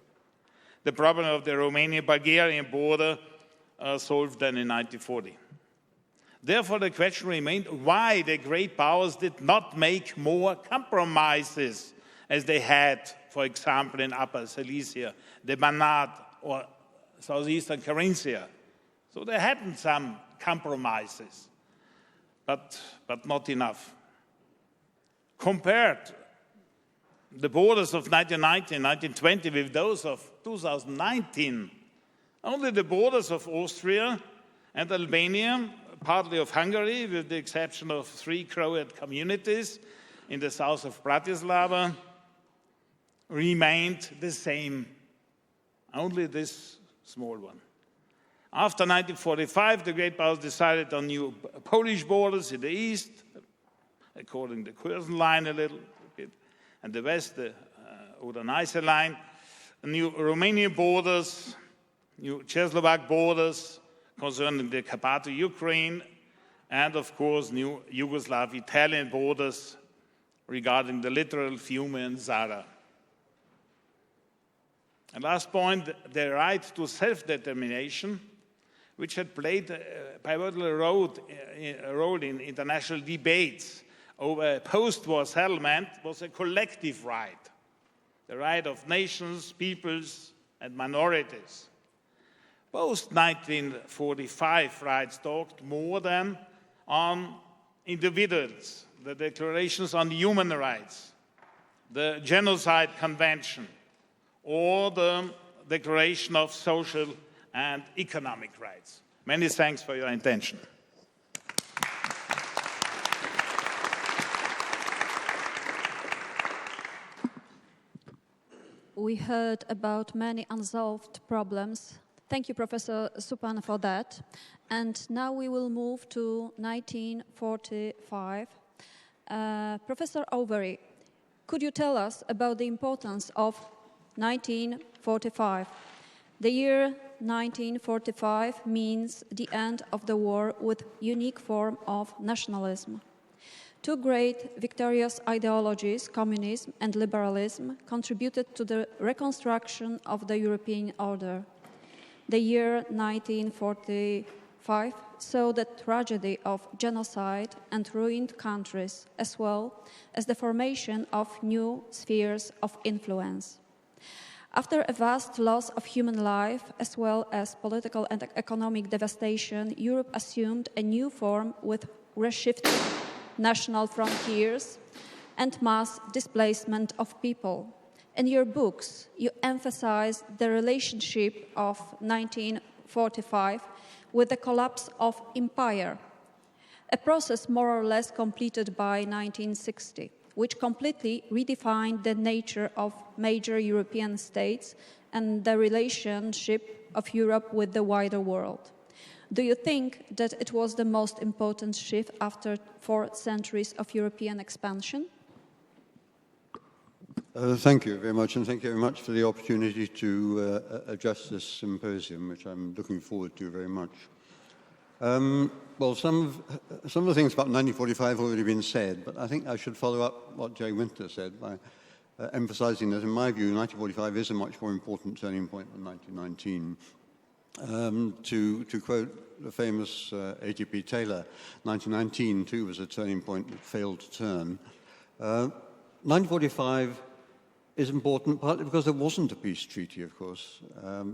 the problem of the Romanian-Bulgarian border solved then in 1940. Therefore, the question remained why the great powers did not make more compromises as they had, for example, in Upper Silesia, the Banat, or southeastern Carinthia. So there happened some compromises, but not enough. Compared the borders of 1919 and 1920 with those of 2019, only the borders of Austria and Albania, partly of Hungary, with the exception of 3 Croat communities in the south of Bratislava, remained the same. Only this small one. After 1945, the great powers decided on new Polish borders in the east, according to the Curzon line a little bit, and the west, the Oder-Neisse line, new Romanian borders, new Czechoslovak borders concerning the Carpatho Ukraine, and of course new Yugoslav Italian borders regarding the littoral Fiume and Zara. And last point, the right to self-determination, which had played a pivotal role in international debates over a post-war settlement, was a collective right, the right of nations, peoples, and minorities. Post-1945 rights talked more than on individuals, the declarations on human rights, the Genocide Convention, or the Declaration of Social and Economic Rights. Many thanks for your attention. We heard about many unsolved problems. Thank you, Professor Suppan, for that. And now we will move to 1945. Professor Overy, could you tell us about the importance of 1945? The year 1945 means the end of the war with unique form of nationalism. Two great victorious ideologies, communism and liberalism, contributed to the reconstruction of the European order. The year 1945 saw the tragedy of genocide and ruined countries, as well as the formation of new spheres of influence. After a vast loss of human life, as well as political and economic devastation, Europe assumed a new form with reshifted national frontiers and mass displacement of people. In your books, you emphasize the relationship of 1945 with the collapse of empire, a process more or less completed by 1960, which completely redefined the nature of major European states and the relationship of Europe with the wider world. Do you think that it was the most important shift after 4 centuries of European expansion? Thank you very much, and thank you very much for the opportunity to address this symposium, which I'm looking forward to very much. Well, some of the things about 1945 have already been said, but I think I should follow up what Jay Winter said by emphasizing that, in my view, 1945 is a much more important turning point than 1919. To quote the famous A.T.P. Taylor, 1919 too was a turning point that failed to turn. 1945 is important partly because there wasn't a peace treaty, of course.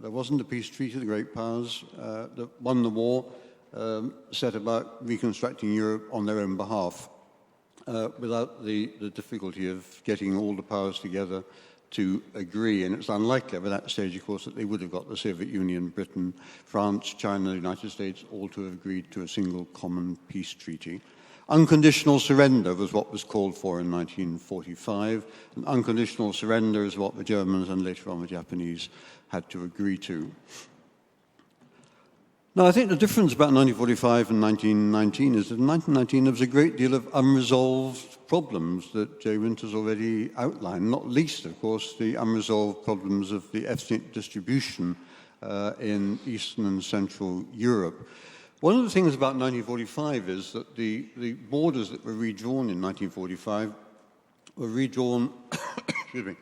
There wasn't a peace treaty. The great powers that won the war set about reconstructing Europe on their own behalf without the difficulty of getting all the powers together to agree, and it's unlikely at that stage, of course, that they would have got the Soviet Union, Britain, France, China, the United States, all to have agreed to a single common peace treaty. Unconditional surrender was what was called for in 1945, and unconditional surrender is what the Germans and later on the Japanese had to agree to. Now, I think the difference about 1945 and 1919 is that in 1919 there was a great deal of unresolved problems that Jay Winter's already outlined, not least, of course, the unresolved problems of the ethnic distribution in Eastern and Central Europe. One of the things about 1945 is that the borders that were redrawn in 1945 were redrawn, excuse me,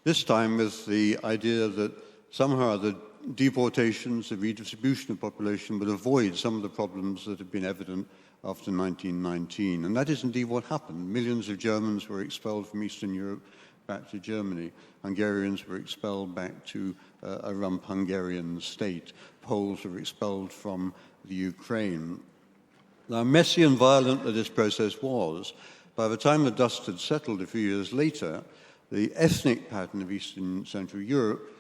this time with the idea that somehow the deportations, the redistribution of population would avoid some of the problems that had been evident after 1919. And that is indeed what happened. Millions of Germans were expelled from Eastern Europe back to Germany. Hungarians were expelled back to a rump Hungarian state. Poles were expelled from the Ukraine. Now, messy and violent that this process was, by the time the dust had settled a few years later, the ethnic pattern of Eastern and Central Europe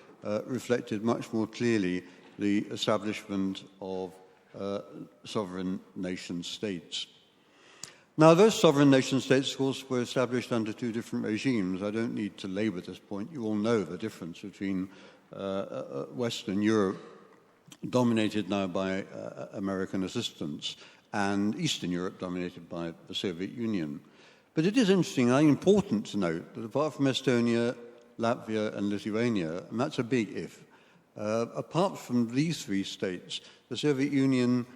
reflected much more clearly the establishment of sovereign nation-states. Now, those sovereign nation-states, of course, were established under 2 different regimes. I don't need to labor this point. You all know the difference between Western Europe, dominated now by American assistance, and Eastern Europe, dominated by the Soviet Union. But it is interesting and important to note that apart from Estonia, Latvia and Lithuania, and that's a big if, apart from these 3 states, the Soviet Union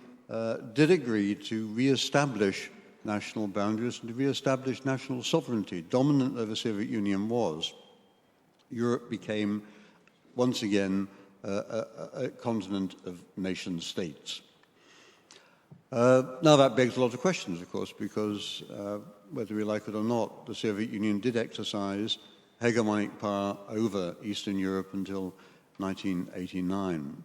did agree to re-establish national boundaries and to re-establish national sovereignty. Dominant though the Soviet Union was, Europe became once again a continent of nation-states. Now that begs a lot of questions, of course, because whether we like it or not, the Soviet Union did exercise hegemonic power over Eastern Europe until 1989.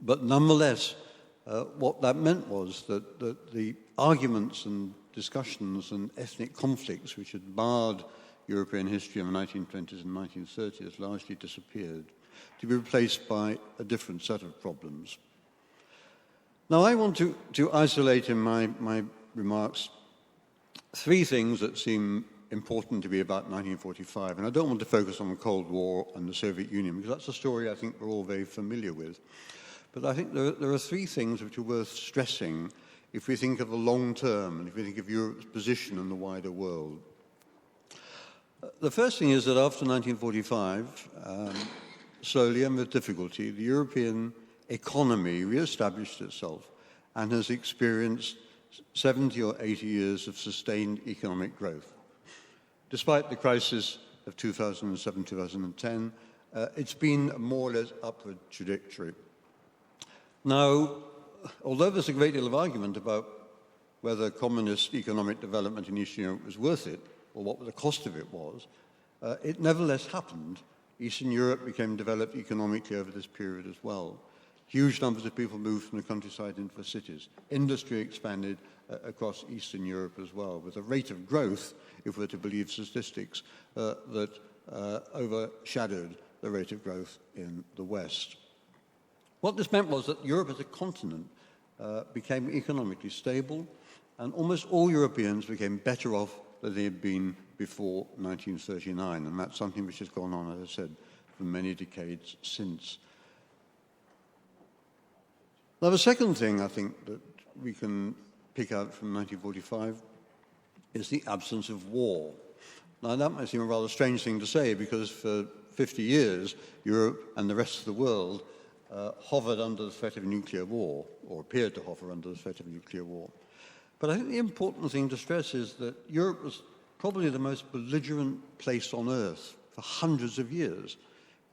But nonetheless, what that meant was that the arguments and discussions and ethnic conflicts which had marred European history in the 1920s and 1930s largely disappeared, to be replaced by a different set of problems. Now, I want to isolate in my remarks three things that seem important to me about 1945, and I don't want to focus on the Cold War and the Soviet Union, because that's a story I think we're all very familiar with. But I think there are three things which are worth stressing if we think of the long term and if we think of Europe's position in the wider world. The first thing is that after 1945, slowly and with difficulty, the European economy re-established itself and has experienced 70 or 80 years of sustained economic growth. Despite the crisis of 2007-2010, it's been a more or less upward trajectory. Now, although there's a great deal of argument about whether communist economic development in Eastern Europe was worth it, or what the cost of it was, it nevertheless happened. Eastern Europe became developed economically over this period as well. Huge numbers of people moved from the countryside into the cities. Industry expanded across Eastern Europe as well, with a rate of growth, if we're to believe statistics, that overshadowed the rate of growth in the West. What this meant was that Europe as a continent became economically stable, and almost all Europeans became better off than they had been before 1939, and that's something which has gone on, as I said, for many decades since. Now, the second thing I think that we can pick out from 1945 is the absence of war. Now, that might seem a rather strange thing to say, because for 50 years, Europe and the rest of the world hovered under the threat of nuclear war, or appeared to hover under the threat of nuclear war. But I think the important thing to stress is that Europe was probably the most belligerent place on earth for hundreds of years.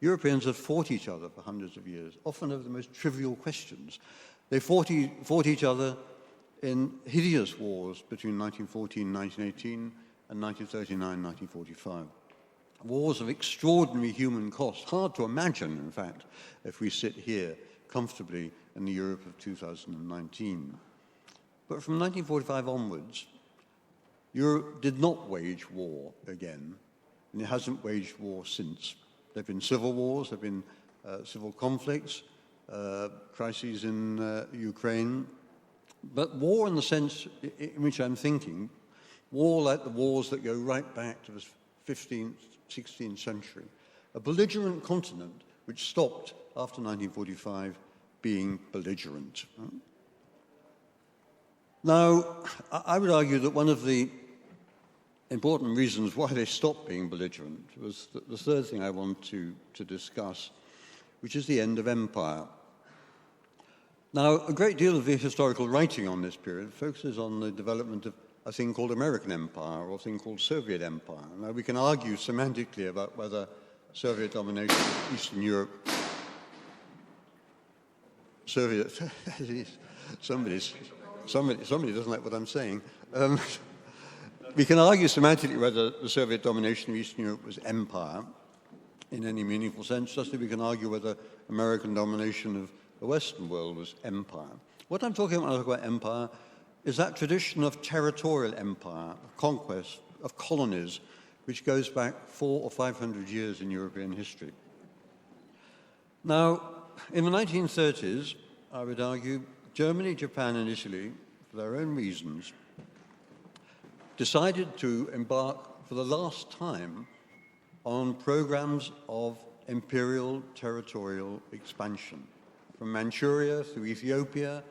Europeans had fought each other for hundreds of years, often over the most trivial questions. They fought each other in hideous wars between 1914 and 1918 and 1939 and 1945. Wars of extraordinary human cost, hard to imagine, in fact, if we sit here comfortably in the Europe of 2019. But from 1945 onwards, Europe did not wage war again, and it hasn't waged war since. There have been civil wars, there have been civil conflicts, crises in Ukraine, but war in the sense in which I'm thinking, war like the wars that go right back to the 15th, 16th century, a belligerent continent which stopped after 1945 being belligerent. Now, I would argue that one of the important reasons why they stopped being belligerent was the third thing I want to discuss, which is the end of empire. Now, a great deal of the historical writing on this period focuses on the development of a thing called American Empire or a thing called Soviet Empire. Now, we can argue semantically about whether Soviet domination of Eastern Europe, Soviet, somebody doesn't like what I'm saying. We can argue semantically whether the Soviet domination of Eastern Europe was empire in any meaningful sense, just as we can argue whether American domination of the Western world was empire. What I'm talking about when I talk about empire is that tradition of territorial empire, of conquest, of colonies, which goes back 400 or 500 years in European history. Now, in the 1930s, I would argue, Germany, Japan, and Italy, for their own reasons, decided to embark for the last time on programs of imperial territorial expansion, from Manchuria through Ethiopia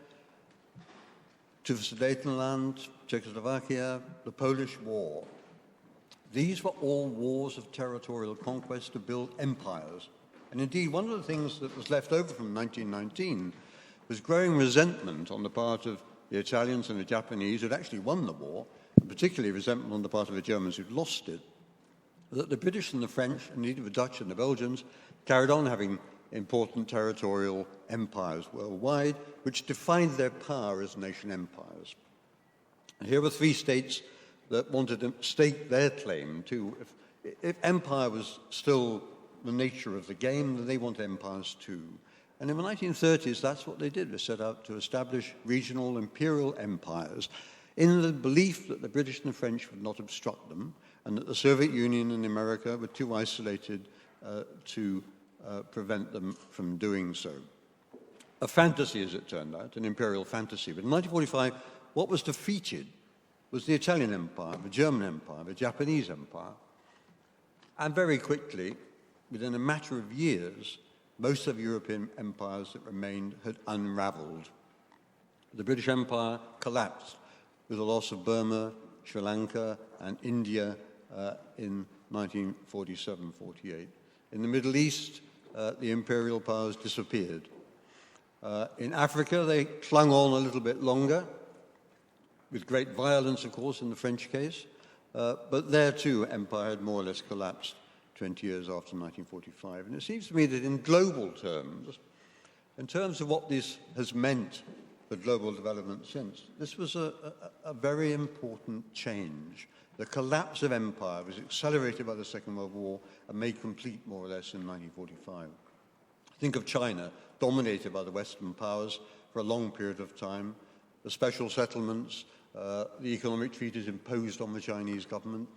to the Sudetenland, Czechoslovakia, the Polish War. These were all wars of territorial conquest to build empires. And indeed, one of the things that was left over from 1919 was growing resentment on the part of the Italians and the Japanese who'd actually won the war, and particularly resentment on the part of the Germans who'd lost it, that the British and the French, and indeed the Dutch and the Belgians, carried on having important territorial empires worldwide, which defined their power as nation empires. And here were three states that wanted to stake their claim to, if empire was still the nature of the game, then they want empires too. And in the 1930s, that's what they did. They set out to establish regional imperial empires in the belief that the British and the French would not obstruct them, and that the Soviet Union and America were too isolated to prevent them from doing so. A fantasy, as it turned out, an imperial fantasy. But in 1945, what was defeated was the Italian Empire, the German Empire, the Japanese Empire. And very quickly, within a matter of years, most of the European empires that remained had unraveled. The British Empire collapsed with the loss of Burma, Sri Lanka, and India in 1947-48. In the Middle East, the imperial powers disappeared. In Africa, they clung on a little bit longer, with great violence, of course, in the French case. But there, too, empire had more or less collapsed 20 years after 1945. And it seems to me that in global terms, in terms of what this has meant for global development since, this was a very important change. The collapse of empire was accelerated by the Second World War and made complete more or less in 1945. Think of China, dominated by the Western powers for a long period of time, the special settlements, the economic treaties imposed on the Chinese government.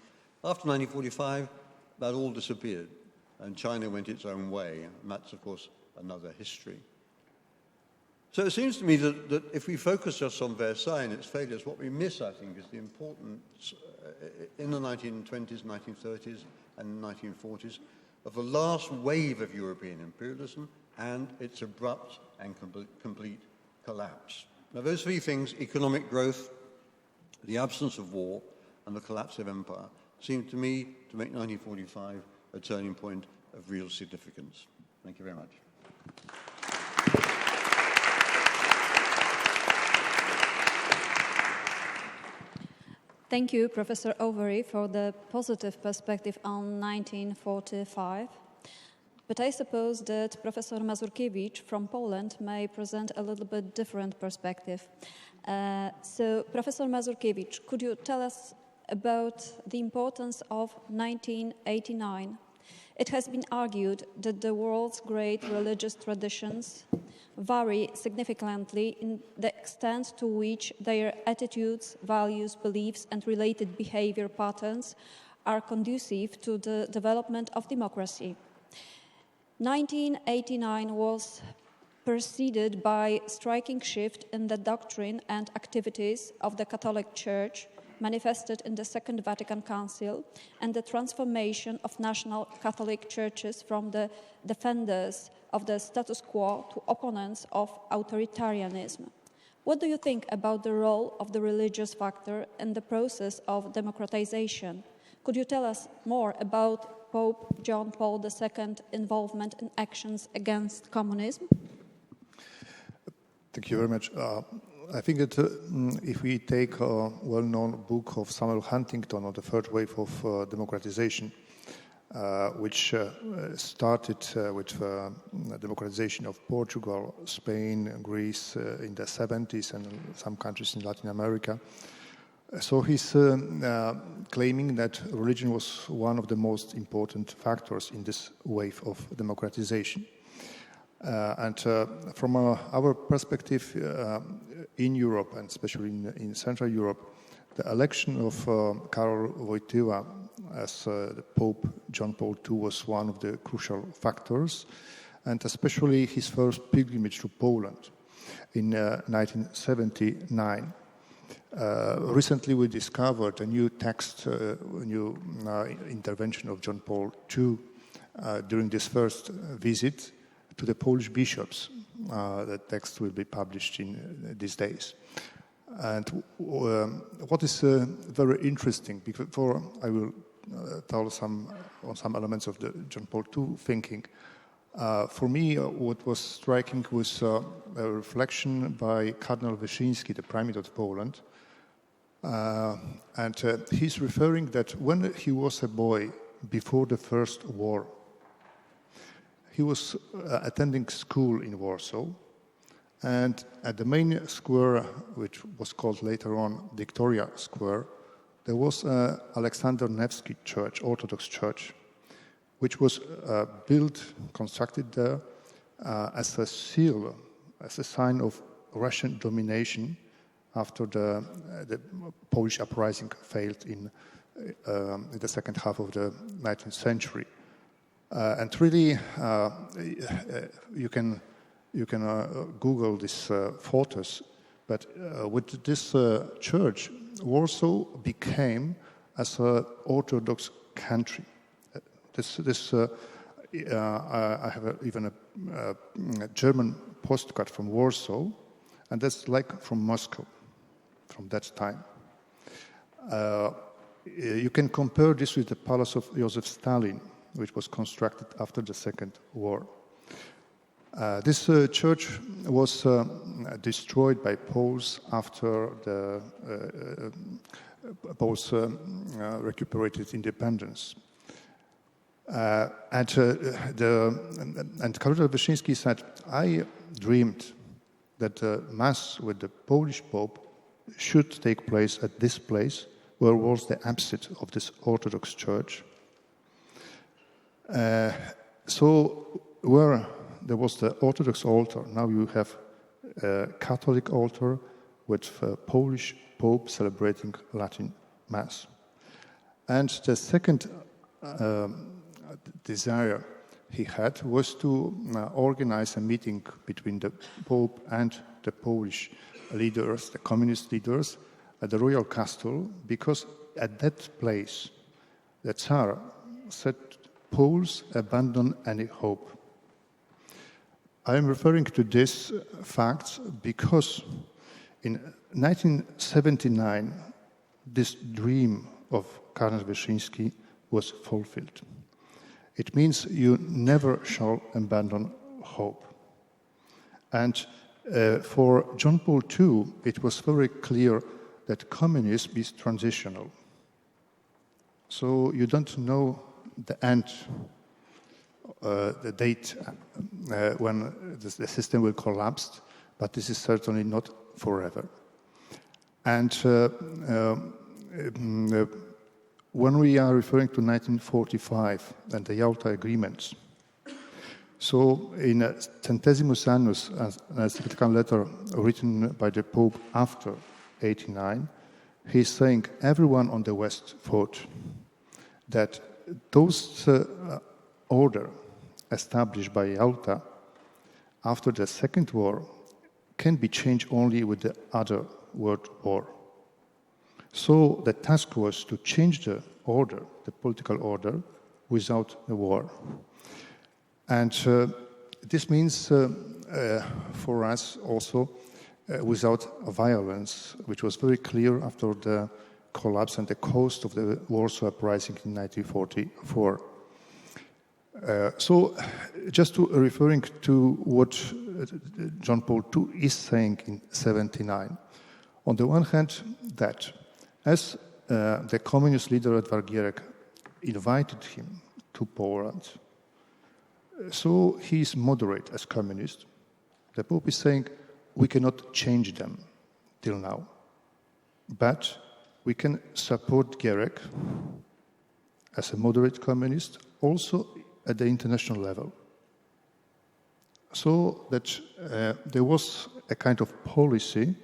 After 1945, that all disappeared, and China went its own way, and that's, of course, another history. So it seems to me that if we focus just on Versailles and its failures, what we miss, I think, is the importance in the 1920s, 1930s, and 1940s of the last wave of European imperialism and its abrupt and complete collapse. Now, those three things, economic growth, the absence of war, and the collapse of empire, seem to me to make 1945 a turning point of real significance. Thank you very much. Thank you, Professor Overy, for the positive perspective on 1945. But I suppose that Professor Mazurkiewicz from Poland may present a little bit different perspective. So, Professor Mazurkiewicz, could you tell us about the importance of 1989? It has been argued that the world's great religious traditions vary significantly in the extent to which their attitudes, values, beliefs, and related behavior patterns are conducive to the development of democracy. 1989 was preceded by a striking shift in the doctrine and activities of the Catholic Church, manifested in the Second Vatican Council, and the transformation of national Catholic churches from the defenders of the status quo to opponents of authoritarianism. What do you think about the role of the religious factor in the process of democratization? Could you tell us more about Pope John Paul II's involvement in actions against communism? Thank you very much. I think that if we take a well-known book of Samuel Huntington on the third wave of democratization, which started with the democratization of Portugal, Spain, Greece in the 70s, and some countries in Latin America. So he's claiming that religion was one of the most important factors in this wave of democratization. And from our perspective in Europe, and especially in Central Europe, the election of Karol Wojtyła as Pope John Paul II was one of the crucial factors, and especially his first pilgrimage to Poland in 1979. Recently we discovered a new text, a new intervention of John Paul II during this first visit to the Polish bishops. The text will be published in these days. And what is very interesting, before I will tell some elements of the John Paul II thinking, for me what was striking was a reflection by Cardinal Wyszyński, the Primate of Poland, and he's referring that when he was a boy, before the First War, he was attending school in Warsaw, and at the main square, which was called later on Victoria Square, there was Aleksander Nevsky Church, Orthodox Church, which was constructed there, as a seal, as a sign of Russian domination after the Polish uprising failed in the second half of the 19th century. And really, you can Google these photos, but with this church, Warsaw became as an Orthodox country. I have even a German postcard from Warsaw, and that's like from Moscow, from that time. You can compare this with the palace of Joseph Stalin, which was constructed after the Second War. This church was destroyed by Poles after the Poles recuperated independence. And Karol Wyszyński said, I dreamed that the Mass with the Polish Pope should take place at this place where was the apsid of this Orthodox Church. So where there was the Orthodox altar, now you have a Catholic altar with a Polish Pope celebrating Latin Mass. And the second desire he had was to organize a meeting between the Pope and the Polish leaders, the communist leaders, at the Royal Castle, because at that place the Tsar said, Poles abandon any hope. I am referring to these facts because in 1979 this dream of Karol Wyszyński was fulfilled. It means you never shall abandon hope. And for John Paul II, it was very clear that communism is transitional. So you don't know the end, the date when the system will collapse, but this is certainly not forever. And when we are referring to 1945 and the Yalta agreements, so in Centesimus Annus, a encyclical letter written by the Pope after 89, he's saying everyone on the West thought that those order established by Yalta after the Second War can be changed only with the other World War. So the task was to change the order, the political order, without the war. And this means for us also without violence, which was very clear after the collapse and the cost of the Warsaw Uprising in 1944. So just referring to what John Paul II is saying in 1979, on the one hand, that as the communist leader Edward Gierek invited him to Poland, so he is moderate as communist. The Pope is saying we cannot change them till now, but we can support Gierek as a moderate communist also at the international level. So that there was a kind of policy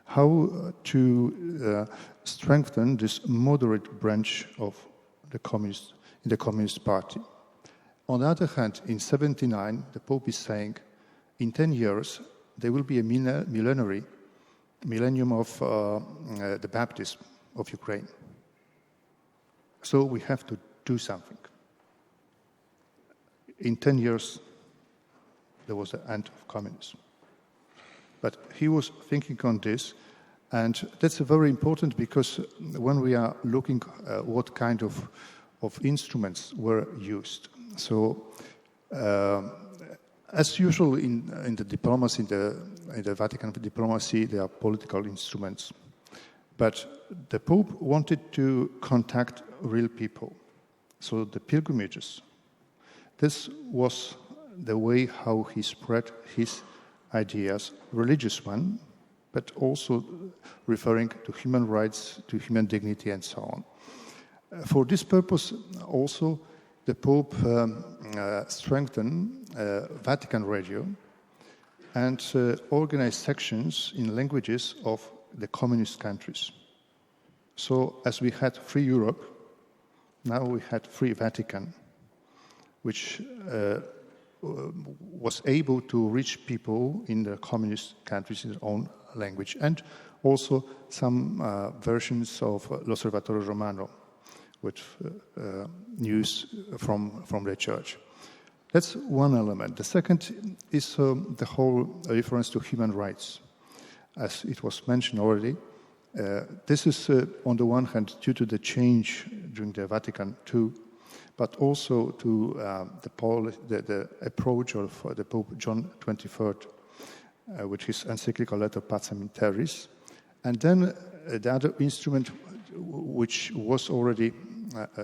how to strengthen this moderate branch of the Communist Party. On the other hand, in 1979, the Pope is saying, in 10 years, there will be a millennium of the baptism of Ukraine. So we have to do something. In 10 years, there was the end of communism. But he was thinking on this, and that's very important because when we are looking at what kind of instruments were used. So, as usual in the diplomacy, in the Vatican diplomacy, there are political instruments. But the Pope wanted to contact real people. So the pilgrimages, this was the way how he spread his ideas, religious one, but also referring to human rights, to human dignity, and so on. For this purpose, also, the Pope strengthened Vatican Radio and organized sections in languages of the communist countries. So as we had Free Europe, now we had Free Vatican, which was able to reach people in the communist countries in their own language, and also some versions of L'Osservatore Romano, with news from the church. That's one element. The second is the whole reference to human rights. As it was mentioned already, this is on the one hand due to the change during the Vatican II, but also to the approach of the Pope John XXIII, with his encyclical letter Pacem in Terris. And then the other instrument which was already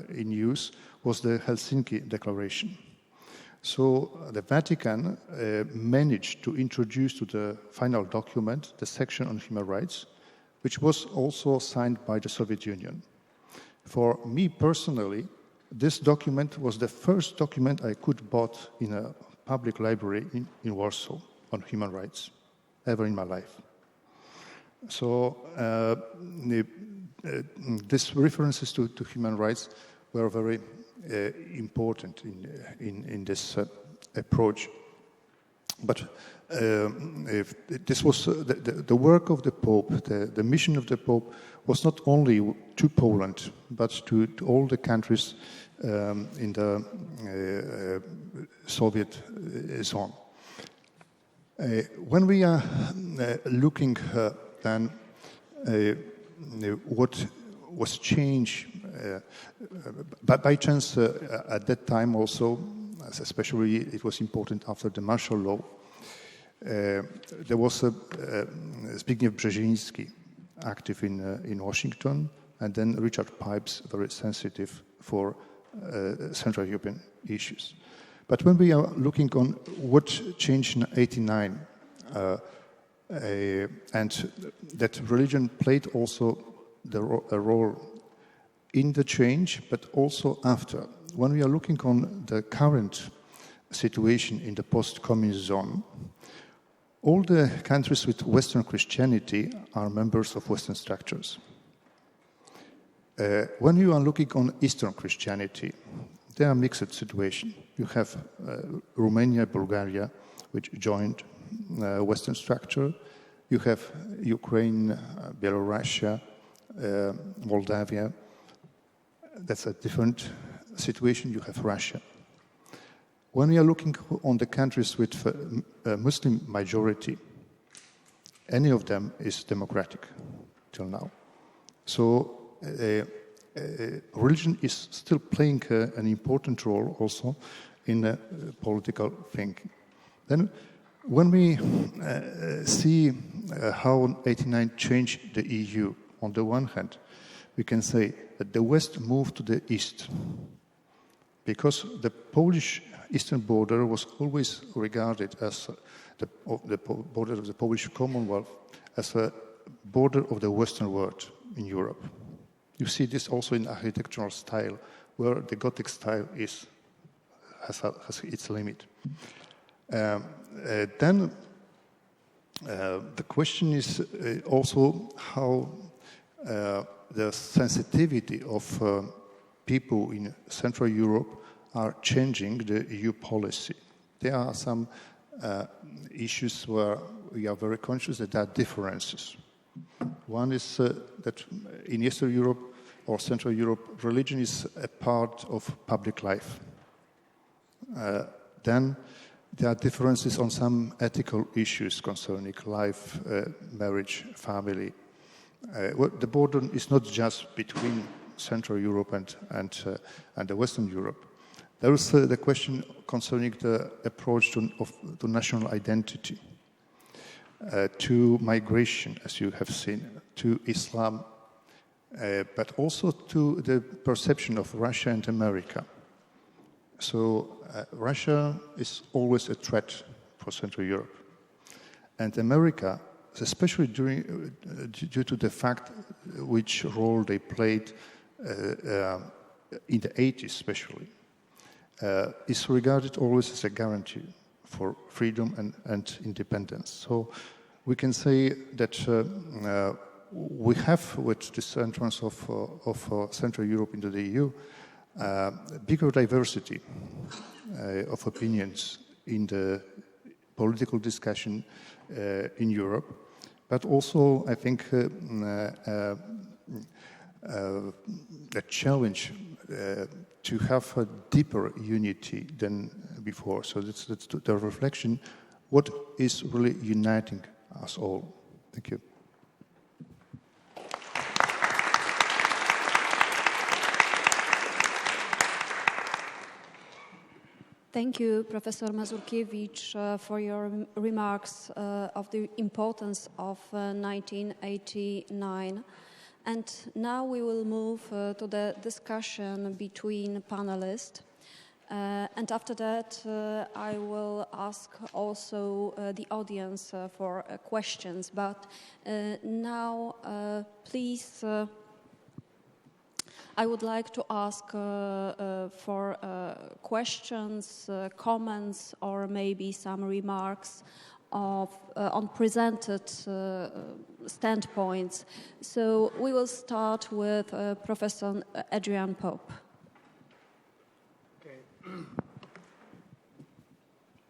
in use was the Helsinki Declaration. So the Vatican managed to introduce to the final document the section on human rights, which was also signed by the Soviet Union. For me personally, this document was the first document I could bought in a public library in Warsaw on human rights, ever in my life. So these references to human rights were very important in this approach. But if this was the work of the Pope, the mission of the Pope was not only to Poland, but to all the countries in the Soviet zone. When we are looking then what was changed, by chance at that time also, especially it was important after the martial law, there was Zbigniew Brzeziński active in Washington, and then Richard Pipes, very sensitive for Central European issues. But when we are looking on what changed in 1989, and that religion played also a role in the change, but also after. When we are looking on the current situation in the post-communist zone, all the countries with Western Christianity are members of Western structures. When you are looking on Eastern Christianity, there are mixed situation. You have Romania, Bulgaria, which joined Western structure. You have Ukraine, Belarus, Moldavia. That's a different situation. You have Russia. When we are looking on the countries with Muslim majority, any of them is democratic till now. So religion is still playing an important role also in political thinking. Then when we see how 89 changed the EU, on the one hand, we can say that the West moved to the East because the Polish eastern border was always regarded as the border of the Polish Commonwealth as a border of the Western world in Europe. You see this also in architectural style, where the Gothic style has its limit. Then the question is also how the sensitivity of people in Central Europe are changing the EU policy. There are some issues where we are very conscious that there are differences. One is that in Eastern Europe or Central Europe, religion is a part of public life. Then there are differences on some ethical issues concerning life, marriage, family. The border is not just between Central Europe and the Western Europe. There is the question concerning the approach to national identity, to migration, as you have seen, to Islam, but also to the perception of Russia and America. So Russia is always a threat for Central Europe. And America, especially due to the fact which role they played in the 80s especially, is regarded always as a guarantee for freedom and independence. So we can say that we have, with this entrance of Central Europe into the EU, bigger diversity of opinions in the political discussion in Europe, but also I think a challenge to have a deeper unity than before. So that's the reflection, what is really uniting us all. Thank you. Thank you, Professor Mazurkiewicz, for your remarks of the importance of 1989. And now we will move to the discussion between panelists. And after that, I will ask also the audience for questions. But now, please, I would like to ask for questions, comments, or maybe some remarks on presented standpoints. So we will start with Professor Adrian Pope. Okay.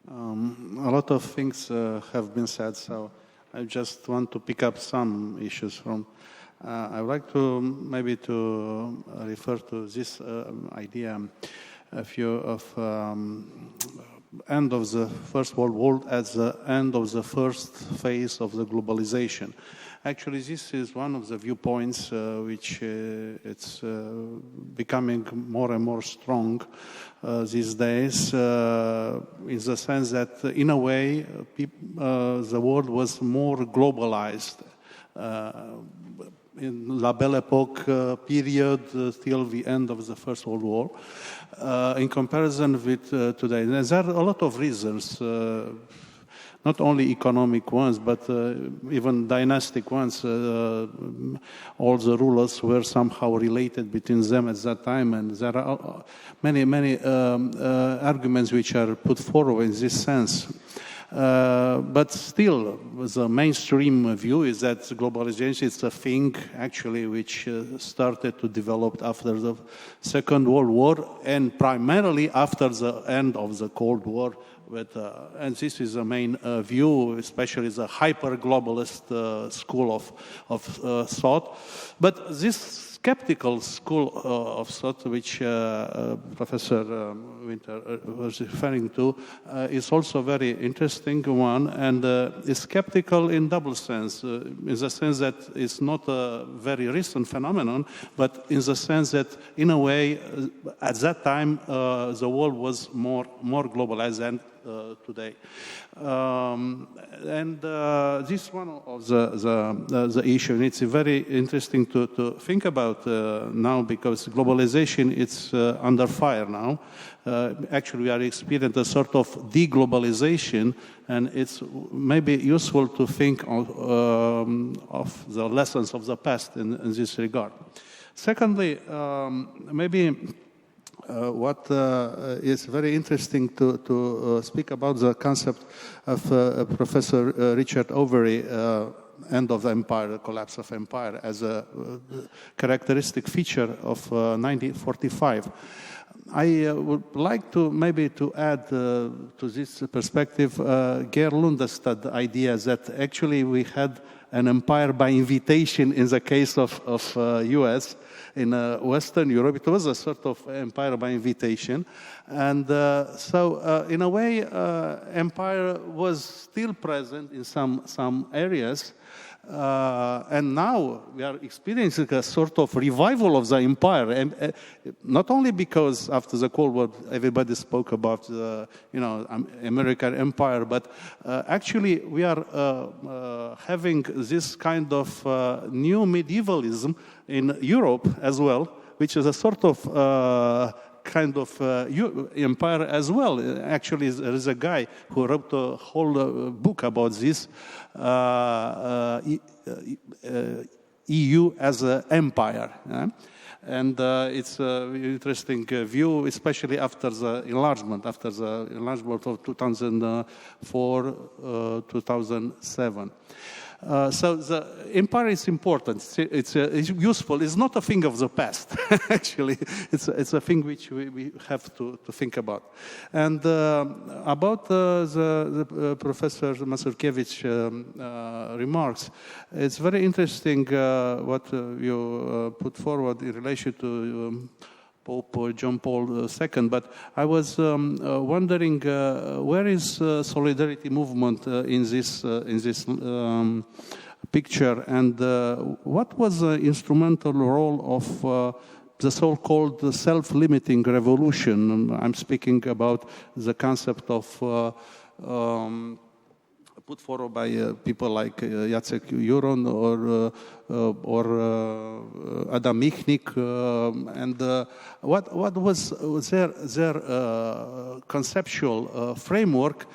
A lot of things have been said, so I just want to pick up some issues from. I would like to maybe to refer to this idea of end of the First World War as the end of the first phase of the globalization. Actually, this is one of the viewpoints which it's becoming more and more strong these days, in the sense that, in a way, the world was more globalized. In La Belle Époque period till the end of the First World War, in comparison with today. And there are a lot of reasons, not only economic ones, but even dynastic ones. All the rulers were somehow related between them at that time, and there are many arguments which are put forward in this sense. But still, the mainstream view is that globalization is a thing, actually, which started to develop after the Second World War and primarily after the end of the Cold War. And this is the main view, especially the hyper-globalist school of thought. But this skeptical school of thought, which Professor Winter was referring to, is also a very interesting one, and is skeptical in double sense, in the sense that it's not a very recent phenomenon, but in the sense that, in a way, at that time, the world was more globalized than today. And this is one of the issue, and it's very interesting to think about now, because globalization is under fire now. Actually, we are experiencing a sort of deglobalization, and it's maybe useful to think of the lessons of the past in this regard. Secondly, maybe what is very interesting to speak about the concept of Professor Richard Overy, end of the empire, the collapse of empire, as a characteristic feature of 1945. I would like to maybe to add to this perspective Geir Lundestad idea that actually we had an empire by invitation in the case of US. In Western Europe, it was a sort of empire by invitation. And so, in a way, empire was still present in some areas. And now we are experiencing a sort of revival of the empire, and not only because after the Cold War everybody spoke about the American empire, but actually we are having this kind of new medievalism in Europe as well, which is a sort of kind of empire as well. Actually, there is a guy who wrote a whole book about this, EU as an empire. And it's an interesting view, especially after the enlargement of 2004, 2007. So the empire is important. It's useful. It's not a thing of the past. Actually, it's a thing which we have to think about. And about the Professor Mazurkiewicz remarks, it's very interesting what you put forward in relation to Pope John Paul II, but I was wondering where is solidarity movement in this picture, and what was the instrumental role of the so-called self-limiting revolution? I'm speaking about the concept of put forward by people like Jacek Juron or Adam Michnik, and what was their conceptual framework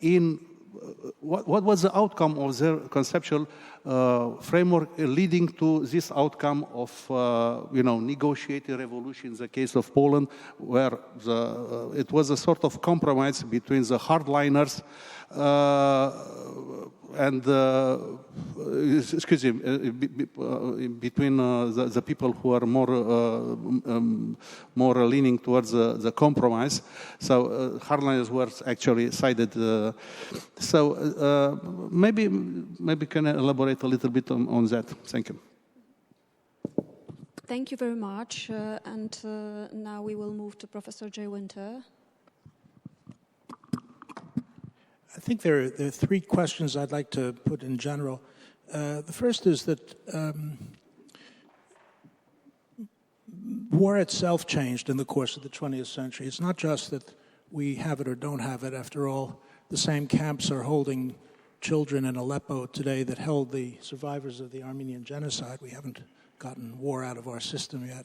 in what was the outcome of their conceptual framework leading to this outcome of negotiated revolution in the case of Poland, where it was a sort of compromise between the hardliners and between the people who are more leaning towards the compromise. So hardliners were actually sided. Maybe can I elaborate a little bit on that? Thank you. Thank you very much. And now we will move to Professor J. Winter. I think there are three questions I'd like to put in general. The first is that war itself changed in the course of the 20th century. It's not just that we have it or don't have it. After all, the same camps are holding children in Aleppo today that held the survivors of the Armenian genocide. We haven't gotten war out of our system yet.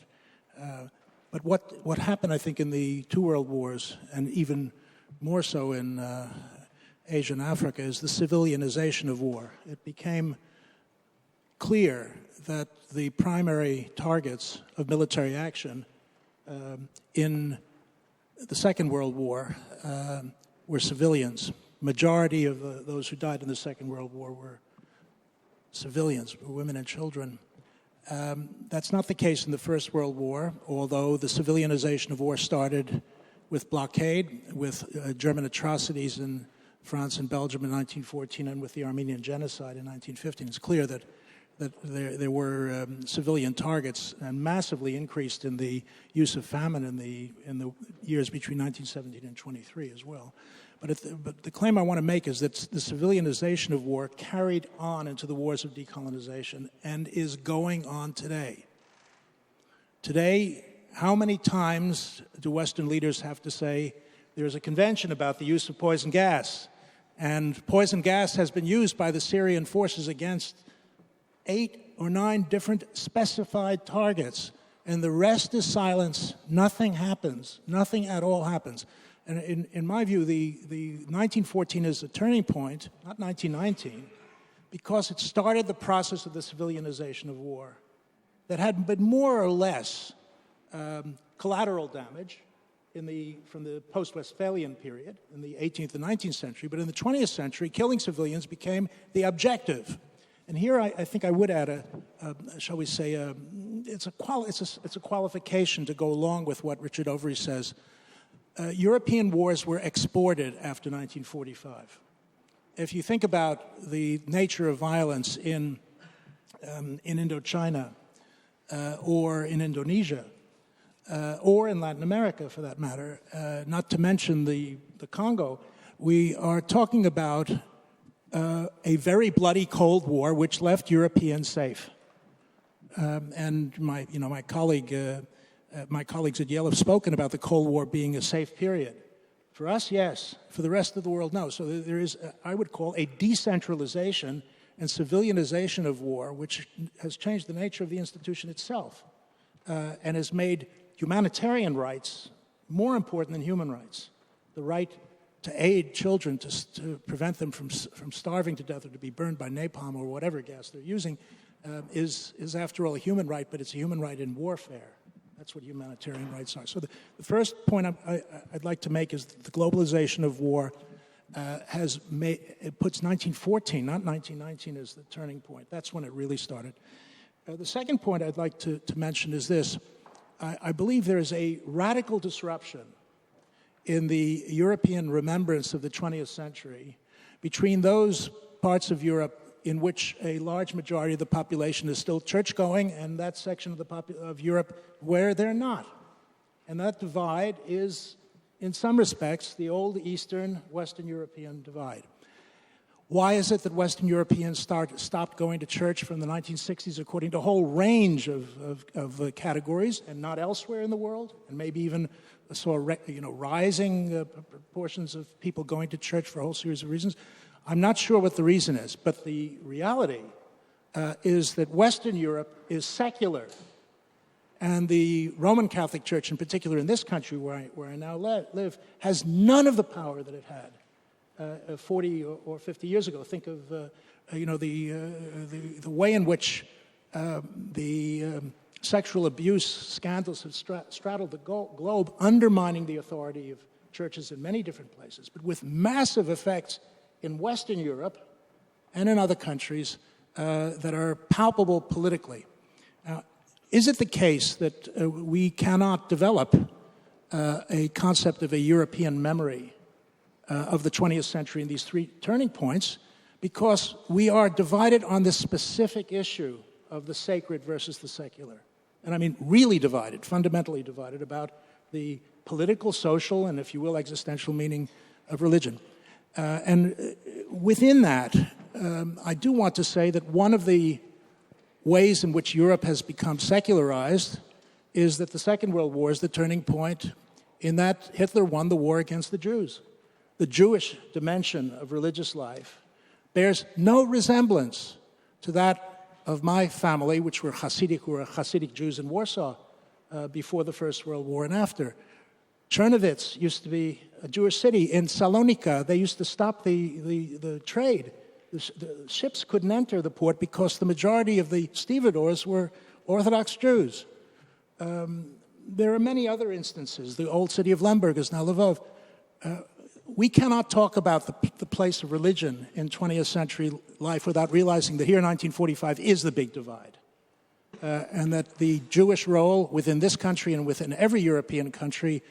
But what happened, I think, in the two world wars, and even more so in Asia and Africa, is the civilianization of war. It became clear that the primary targets of military action in the Second World War were civilians. Majority of those who died in the Second World War were civilians, were women and children. That's not the case in the First World War, although the civilianization of war started with blockade, with German atrocities in France and Belgium in 1914, and with the Armenian genocide in 1915. It's clear that there were civilian targets, and massively increased in the use of famine in the years between 1917 and 23 as well. But the claim I want to make is that the civilianization of war carried on into the wars of decolonization and is going on today. Today, how many times do Western leaders have to say there's a convention about the use of poison gas, and poison gas has been used by the Syrian forces against 8 or 9 different specified targets, and the rest is silence. Nothing happens. Nothing at all happens. And in my view, the 1914 is a turning point, not 1919, because it started the process of the civilianization of war that had been more or less collateral damage from the post-Westphalian period in the 18th and 19th century. But in the 20th century, killing civilians became the objective. And here I think I would add shall we say, it's a qualification to go along with what Richard Overy says. European wars were exported after 1945. If you think about the nature of violence in Indochina or in Indonesia or in Latin America, for that matter, not to mention the Congo, we are talking about a very bloody Cold War which left Europeans safe. And my colleagues at Yale have spoken about the Cold War being a safe period. For us, yes. For the rest of the world, no. So there is, I would call, a decentralization and civilianization of war, which has changed the nature of the institution itself and has made humanitarian rights more important than human rights. The right to aid children, to prevent them from starving to death or to be burned by napalm or whatever gas they're using is after all, a human right, but it's a human right in warfare. That's what humanitarian rights are. So the first point I'd like to make is that the globalization of war it puts 1914, not 1919, as the turning point. That's when it really started. The second point I'd like to mention is this. I believe there is a radical disruption in the European remembrance of the 20th century between those parts of Europe in which a large majority of the population is still church-going and that section of Europe where they're not. And that divide is, in some respects, the old Eastern-Western European divide. Why is it that Western Europeans stopped going to church from the 1960s according to a whole range of categories and not elsewhere in the world? And maybe even saw rising proportions of people going to church for a whole series of reasons. I'm not sure what the reason is, but the reality is that Western Europe is secular. And the Roman Catholic Church, in particular in this country where I now live, has none of the power that it had 40 or 50 years ago. Think of the way in which the sexual abuse scandals have straddled the globe, undermining the authority of churches in many different places, but with massive effects in Western Europe and in other countries that are palpable politically. Now, is it the case that we cannot develop a concept of a European memory of the 20th century in these three turning points because we are divided on this specific issue of the sacred versus the secular? And I mean really divided, fundamentally divided about the political, social, and if you will, existential meaning of religion. And within that, I do want to say that one of the ways in which Europe has become secularized is that the Second World War is the turning point in that Hitler won the war against the Jews. The Jewish dimension of religious life bears no resemblance to that of my family, which were Hasidic Jews in Warsaw before the First World War and after. Czernowitz used to be a Jewish city. In Salonika, they used to stop the trade. The ships couldn't enter the port because the majority of the stevedores were Orthodox Jews. There are many other instances. The old city of Lemberg is now Lvov. We cannot talk about the place of religion in 20th century life without realizing that here in 1945 is the big divide. And that the Jewish role within this country and within every European country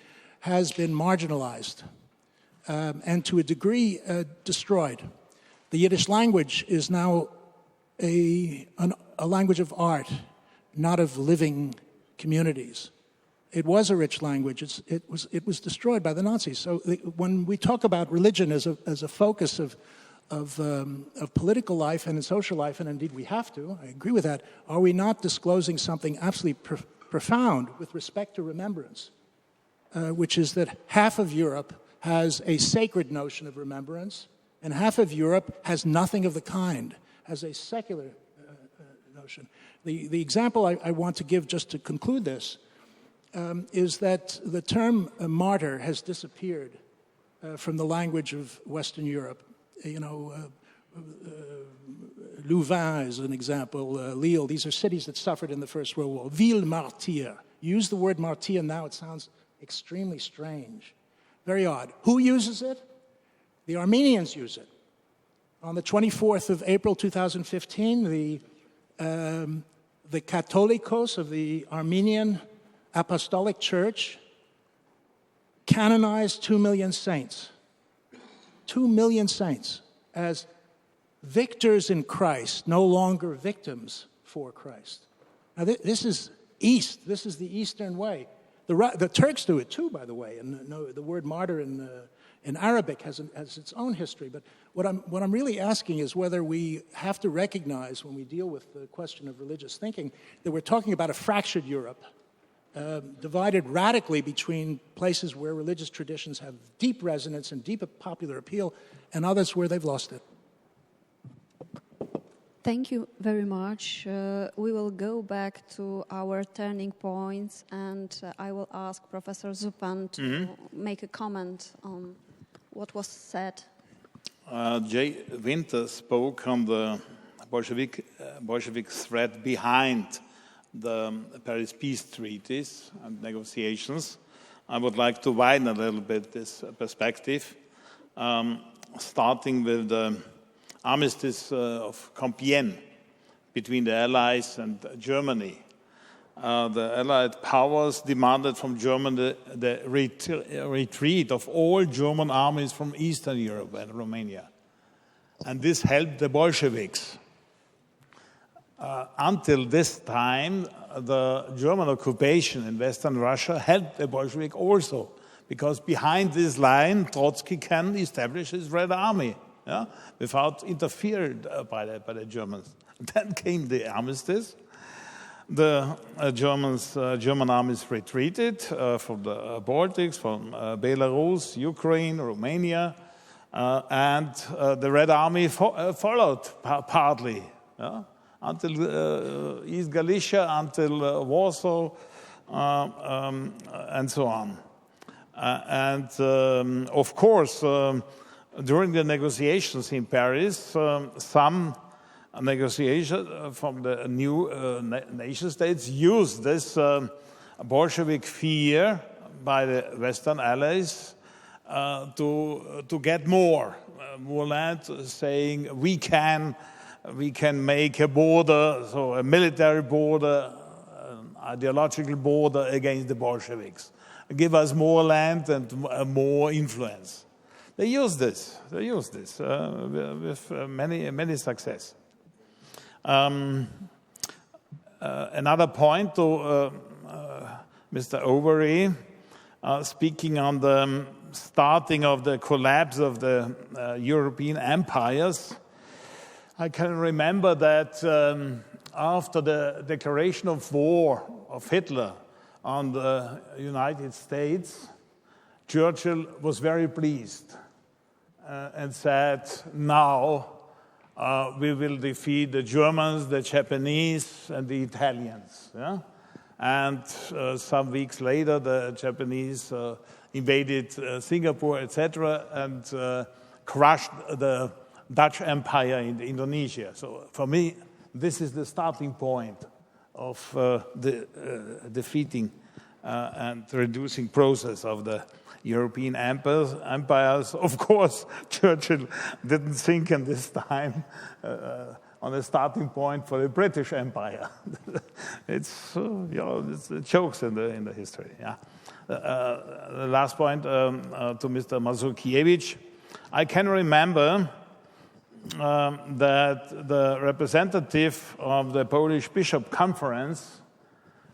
has been marginalized and to a degree destroyed. The Yiddish language is now a language of art, not of living communities. It was a rich language. It was destroyed by the Nazis. So when we talk about religion as a focus of political life and in social life, and indeed we have to, I agree with that, are we not disclosing something absolutely profound with respect to remembrance, which is that half of Europe has a sacred notion of remembrance, and half of Europe has nothing of the kind, has a secular notion. The example I want to give just to conclude this is that the term martyr has disappeared from the language of Western Europe. Louvain is an example, Lille. These are cities that suffered in the First World War. Ville martyr. Use the word martyr now, it sounds extremely strange. Very odd. Who uses it? The Armenians use it. On the 24th of April 2015, the Catholicos of the Armenian Apostolic Church canonized 2 million saints. 2 million saints as victors in Christ, no longer victims for Christ. Now, this is East. This is the Eastern way. The Turks do it too, by the way. And the word martyr in Arabic has its own history. But what I'm really asking is whether we have to recognize when we deal with the question of religious thinking that we're talking about a fractured Europe, divided radically between places where religious traditions have deep resonance and deep popular appeal, and others where they've lost it. Thank you very much. We will go back to our turning points, and I will ask Professor Suppan to make a comment on what was said. Jay Winter spoke on the Bolshevik threat behind the Paris peace treaties and negotiations, I would like to widen a little bit this perspective, starting with the armistice of Compiègne between the Allies and Germany. The Allied powers demanded from Germany the retreat of all German armies from Eastern Europe and Romania. And this helped the Bolsheviks. Until this time, the German occupation in Western Russia helped the Bolshevik also, because behind this line, Trotsky can establish his Red Army, without interfered by the Germans. Then came the armistice. The German armies retreated from the Baltics, from Belarus, Ukraine, Romania, and the Red Army followed partly. Until East Galicia, until Warsaw, and so on. Of course, during the negotiations in Paris, some negotiations from the new nation states used this Bolshevik fear by the Western allies to get more land, saying we can make a border, so a military border, an ideological border against the Bolsheviks. Give us more land and more influence. They use this. With many success. Another point to Mr. Overy, speaking on the starting of the collapse of the European empires. I can remember that after the declaration of war of Hitler on the United States, Churchill was very pleased and said, now we will defeat the Germans, the Japanese, and the Italians. And some weeks later, the Japanese invaded Singapore, etc., and crushed the Dutch Empire in Indonesia. So for me, this is the starting point of the defeating and reducing process of the European empires. Of course, Churchill didn't think in this time on a starting point for the British Empire. It's jokes in the history. The last point to Mr. Mazurkiewicz. I can remember that the representative of the Polish Bishop Conference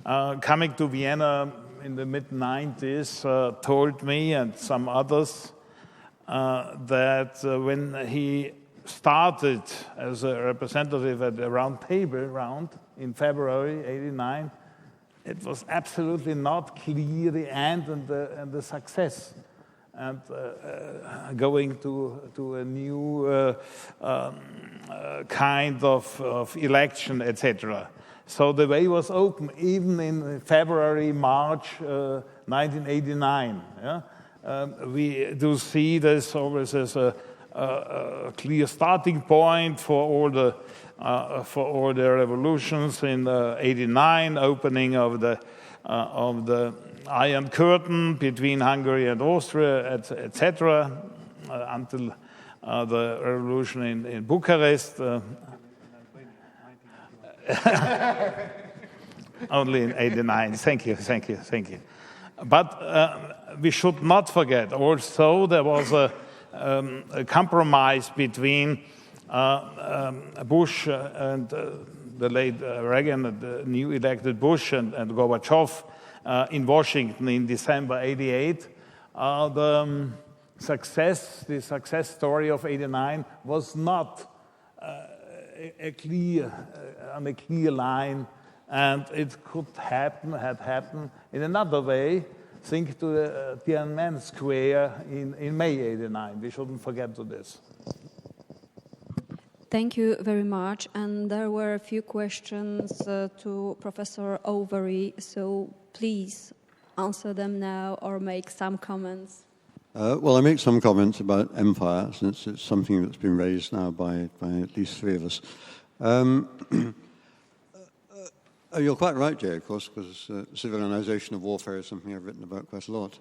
coming to Vienna in the mid-90s told me and some others that when he started as a representative at the round table in February '89, it was absolutely not clear the end and the success. And going to a new kind of election, etc. So the way was open, even in February, March 1989. We do see this always as a clear starting point for all the revolutions in '89, opening of the Iron Curtain between Hungary and Austria, etc., until the revolution in Bucharest. Only in '89. Thank you. But we should not forget. Also, there was a compromise between Bush and the late Reagan, the new elected Bush, and Gorbachev. In Washington in December '88, the success story of '89 was not on a clear line, and it had happened in another way. Think to the Tiananmen Square in May '89. We shouldn't forget to this. Thank you very much. And there were a few questions to Professor Overy, so please answer them now or make some comments. Well, I make some comments about empire, since it's something that's been raised now by at least three of us. You're quite right, Jay, of course, because civilization of warfare is something I've written about quite a lot.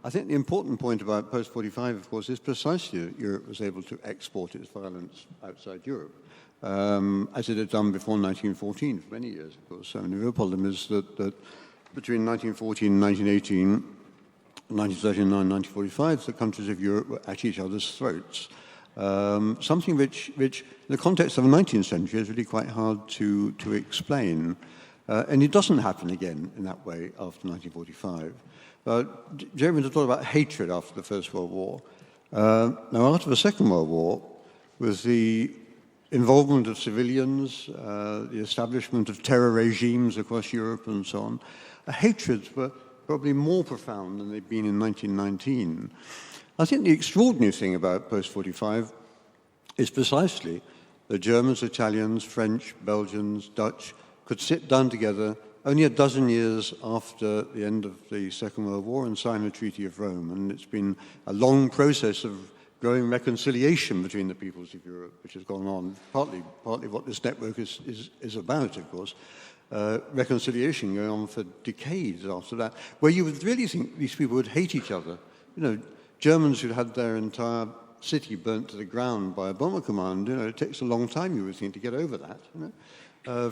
I think the important point about post-45, of course, is precisely that Europe was able to export its violence outside Europe, as it had done before 1914 for many years, of course. I mean, the real problem is that between 1914 and 1918, 1939 and 1945, the countries of Europe were at each other's throats. Something which, in the context of the 19th century, is really quite hard to explain. And it doesn't happen again in that way after 1945. Jeremy talked about hatred after the First World War. Now, after the Second World War, with the involvement of civilians, the establishment of terror regimes across Europe and so on, the hatreds were probably more profound than they've been in 1919. I think the extraordinary thing about post-45 is precisely the Germans, Italians, French, Belgians, Dutch could sit down together only a dozen years after the end of the Second World War and sign the Treaty of Rome. And it's been a long process of growing reconciliation between the peoples of Europe, which has gone on, partly what this network is about, of course. Reconciliation going on for decades after that, where you would really think these people would hate each other. You know, Germans who'd had their entire city burnt to the ground by a bomber command, it takes a long time, you would think, to get over that.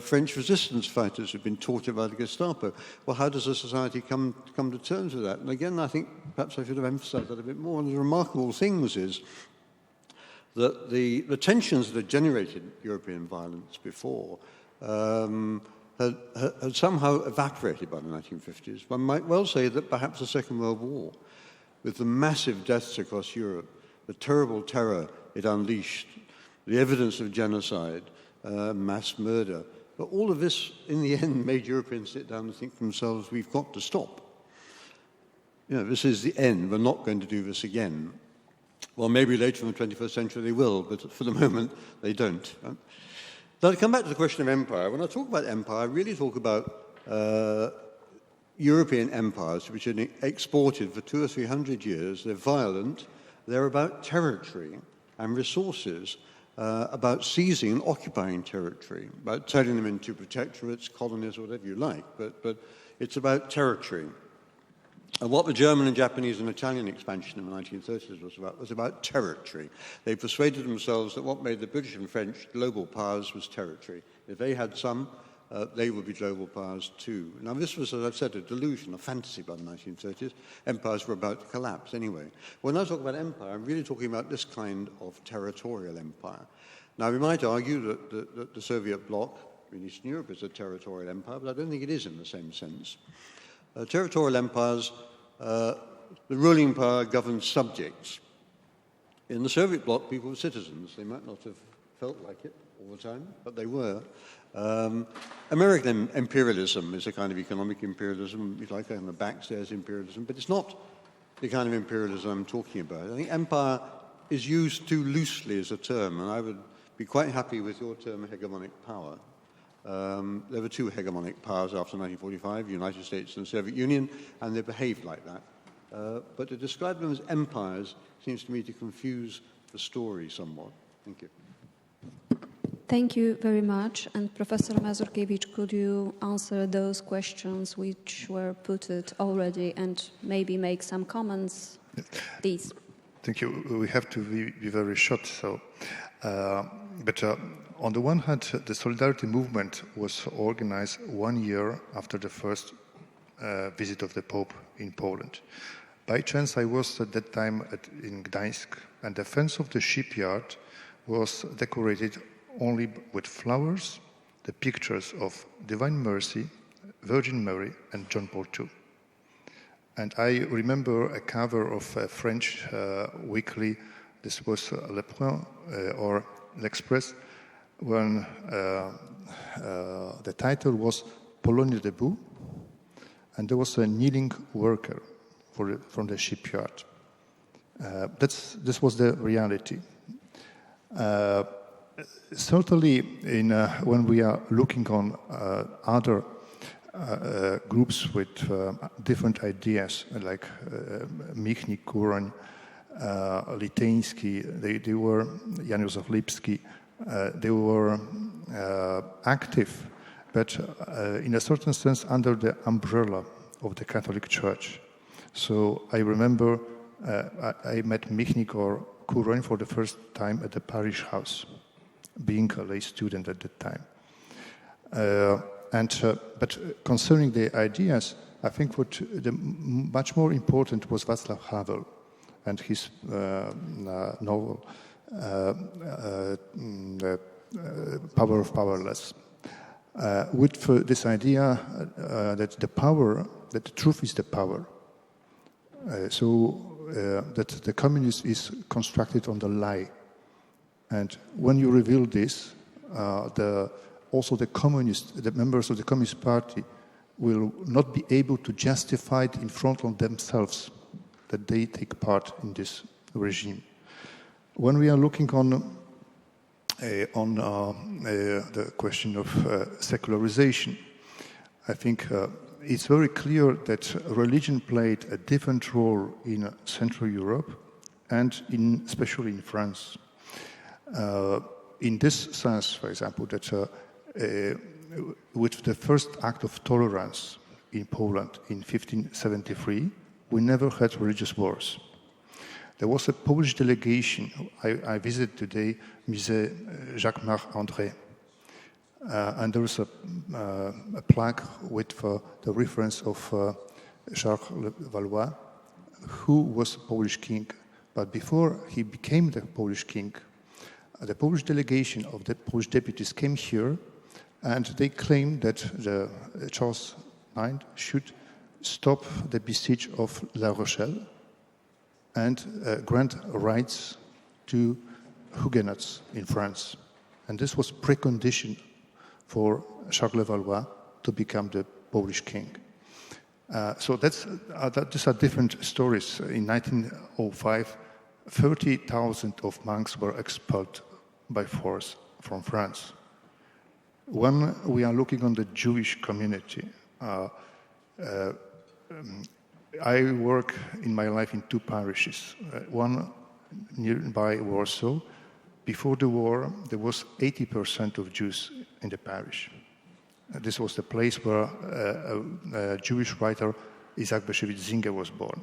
French resistance fighters who've been tortured by the Gestapo. Well, how does a society come to terms with that? And again, I think perhaps I should have emphasized that a bit more. One of the remarkable things is that the tensions that had generated European violence before had somehow evaporated by the 1950s. One might well say that perhaps the Second World War, with the massive deaths across Europe, the terrible terror it unleashed, the evidence of genocide, mass murder, but all of this, in the end, made Europeans sit down and think to themselves, we've got to stop. This is the end. We're not going to do this again. Well, maybe later in the 21st century they will, but for the moment, they don't. Now, to come back to the question of empire, when I talk about empire, I really talk about European empires which are exported for 200 or 300 years. They're violent. They're about territory and resources, about seizing and occupying territory, about turning them into protectorates, colonies, whatever you like. But it's about territory. And what the German and Japanese and Italian expansion in the 1930s was about territory. They persuaded themselves that what made the British and French global powers was territory. If they had some, they would be global powers too. Now, this was, as I've said, a delusion, a fantasy by the 1930s. Empires were about to collapse anyway. When I talk about empire, I'm really talking about this kind of territorial empire. Now, we might argue that the Soviet bloc in Eastern Europe is a territorial empire, but I don't think it is in the same sense. Territorial empires, the ruling power governs subjects. In the Soviet bloc, people were citizens. They might not have felt like it all the time, but they were. American imperialism is a kind of economic imperialism, if you like, kind of backstairs imperialism, but it's not the kind of imperialism I'm talking about. I think empire is used too loosely as a term, and I would be quite happy with your term hegemonic power. There were two hegemonic powers after 1945, the United States and the Soviet Union, and they behaved like that. But to describe them as empires seems to me to confuse the story somewhat. Thank you. Thank you very much. And Professor Mazurkiewicz, could you answer those questions which were put already and maybe make some comments, please? Thank you. We have to be very short. So, but on the one hand, the Solidarity movement was organized 1 year after the first visit of the Pope in Poland. By chance, I was at that time in Gdańsk, and the fence of the shipyard was decorated only with flowers, the pictures of Divine Mercy, Virgin Mary, and John Paul II. And I remember a cover of a French weekly, this was Le Point or L'Express, when the title was Pologne debout, and there was a kneeling worker from the shipyard. This was the reality. Certainly, when we are looking on other groups with different ideas, like Michnik, Kuroń, Lityński, they were Jan Józef Lipski, they were active but in a certain sense under the umbrella of the Catholic Church. So I remember I met Michnik or Kuroń for the first time at the parish house, being a lay student at that time. But concerning the ideas, I think what much more important was Václav Havel and his novel, The Power of Powerless, with this idea that the truth is the power. That the communist is constructed on the lie. And when you reveal this, also the members of the Communist Party will not be able to justify it in front of themselves that they take part in this regime. When we are looking on the question of secularization, I think it's very clear that religion played a different role in Central Europe and especially in France. In this sense, for example, that with the first act of tolerance in Poland in 1573, we never had religious wars. There was a Polish delegation. I visited today Musée Jacques-Marc André. And there is a plaque with the reference of Charles Le Valois, who was Polish king. But before he became the Polish king, the Polish delegation of the Polish deputies came here, and they claimed that Charles IX should stop the besiege of La Rochelle and grant rights to Huguenots in France. And this was precondition for Charles Le Valois to become the Polish king. So these are different stories. In 1905, 30,000 of monks were expelled by force from France. When we are looking on the Jewish community, I work in my life in two parishes. One nearby Warsaw. Before the war, there was 80% of Jews in the parish. This was the place where a Jewish writer, Isaac Bashevis Singer, was born.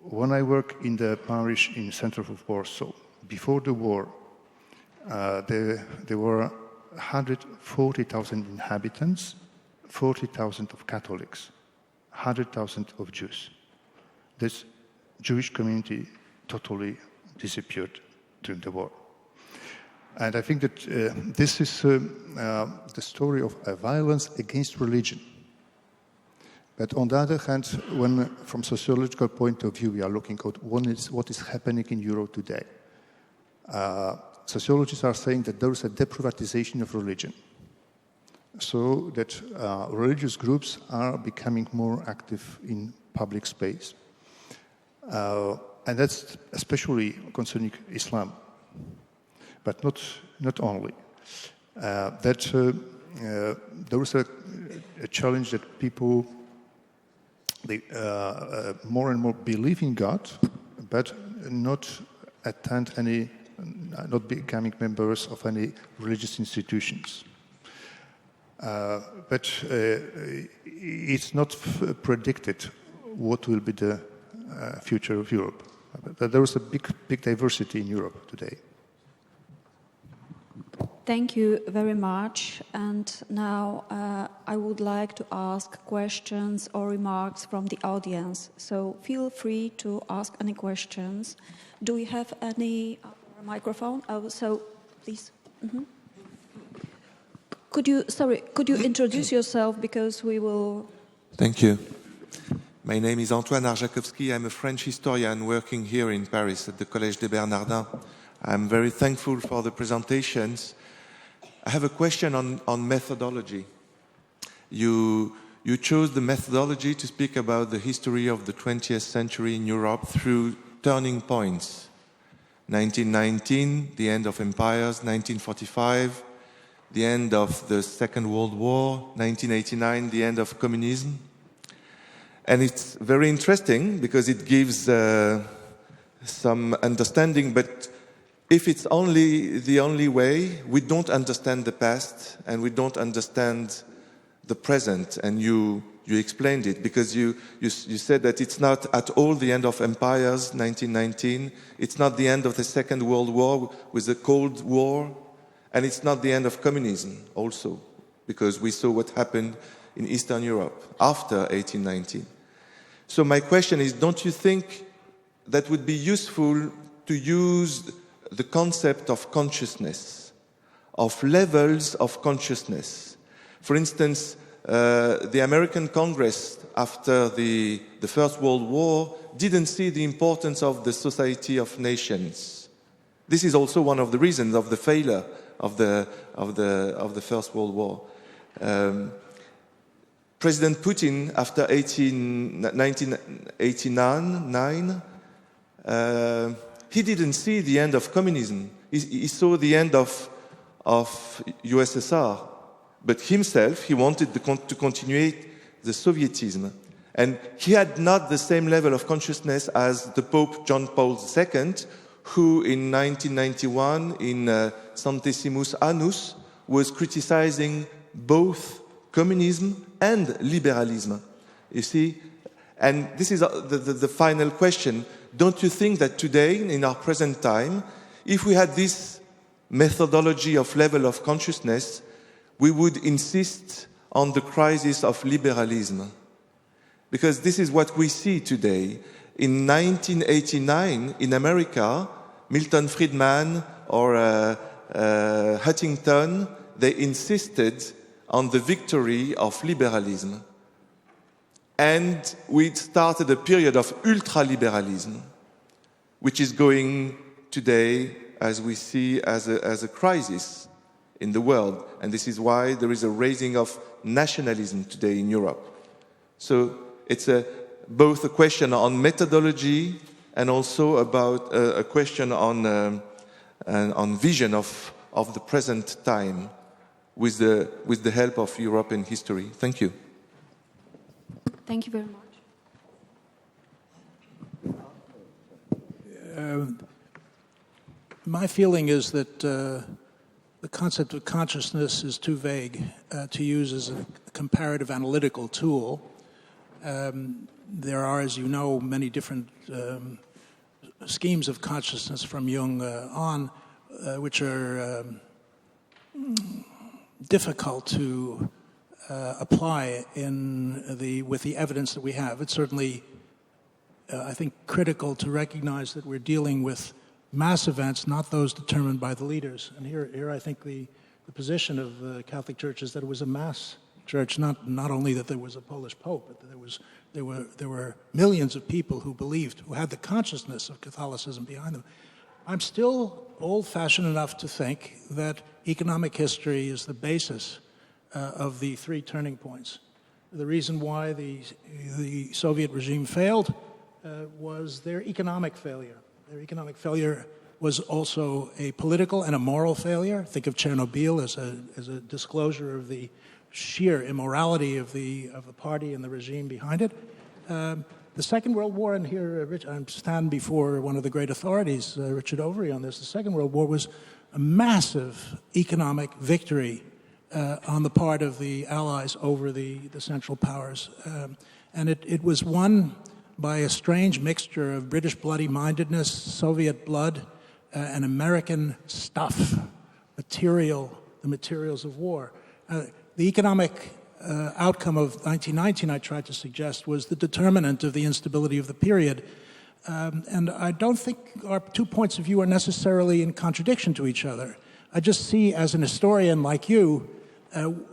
When I work in the parish in the center of Warsaw, before the war, there were 140,000 inhabitants, 40,000 of Catholics, 100,000 of Jews. This Jewish community totally disappeared during the war. And I think that this is the story of a violence against religion. But on the other hand, when from sociological point of view we are looking at what is happening in Europe today, sociologists are saying that there is a deprivatization of religion. So that religious groups are becoming more active in public space. And that's especially concerning Islam, but not only. There is a challenge that people more and more believe in God, but not becoming members of any religious institutions. But it's not predicted what will be the future of Europe. There is a big diversity in Europe today. Thank you very much. And now I would like to ask questions or remarks from the audience. So feel free to ask any questions. Do we have any microphone? So please. Mm-hmm. Could you introduce yourself, because we will... Thank you. My name is Antoine Arjakovsky. I'm a French historian working here in Paris at the Collège des Bernardins. I'm very thankful for the presentations. I have a question on methodology. You chose the methodology to speak about the history of the 20th century in Europe through turning points. 1919, the end of empires. 1945, the end of the Second World War. 1989, the end of communism. And it's very interesting because it gives some understanding, but if it's the only way, we don't understand the past and we don't understand the present. And you explained it, because you said that it's not at all the end of empires, 1919. It's not the end of the Second World War with the Cold War. And it's not the end of communism also, because we saw what happened in Eastern Europe after 1819. So my question is, don't you think that would be useful to use the concept of consciousness, of levels of consciousness? For instance, the American Congress after the First World War didn't see the importance of the Society of Nations. This is also one of the reasons of the failure of the First World War. President Putin, after 1989, he didn't see the end of communism. He saw the end of USSR. But himself, he wanted to continue the Sovietism. And he had not the same level of consciousness as the Pope John Paul II, who in 1991, in Centesimus Annus, was criticizing both communism and liberalism. You see? And this is the final question. Don't you think that today, in our present time, if we had this methodology of level of consciousness, we would insist on the crisis of liberalism? Because this is what we see today. In 1989, in America, Milton Friedman or Huntington, they insisted on the victory of liberalism. And we started a period of ultraliberalism, which is going today, as we see, as a crisis in the world. And this is why there is a raising of nationalism today in Europe. So it's both a question on methodology and also about a question on vision of the present time with the help of European history. Thank you. Thank you very much. My feeling is that the concept of consciousness is too vague to use as a comparative analytical tool. There are, as you know, many different schemes of consciousness from Jung on, which are difficult to apply with the evidence that we have. It's certainly, I think, critical to recognize that we're dealing with mass events, not those determined by the leaders. And here I think the position of the Catholic Church is that it was a mass church, not only that there was a Polish Pope, but that there were millions of people who believed, who had the consciousness of Catholicism behind them. I'm still old-fashioned enough to think that economic history is the basis of the three turning points. The reason why the Soviet regime failed was their economic failure. Their economic failure was also a political and a moral failure. Think of Chernobyl as a disclosure of the sheer immorality of the party and the regime behind it. The Second World War, and here I stand before one of the great authorities, Richard Overy, on this. The Second World War was a massive economic victory on the part of the Allies over the Central Powers. And it was won by a strange mixture of British bloody-mindedness, Soviet blood, and American stuff, the materials of war. The economic outcome of 1919, I tried to suggest, was the determinant of the instability of the period. And I don't think our 2 points of view are necessarily in contradiction to each other. I just see, as an historian like you,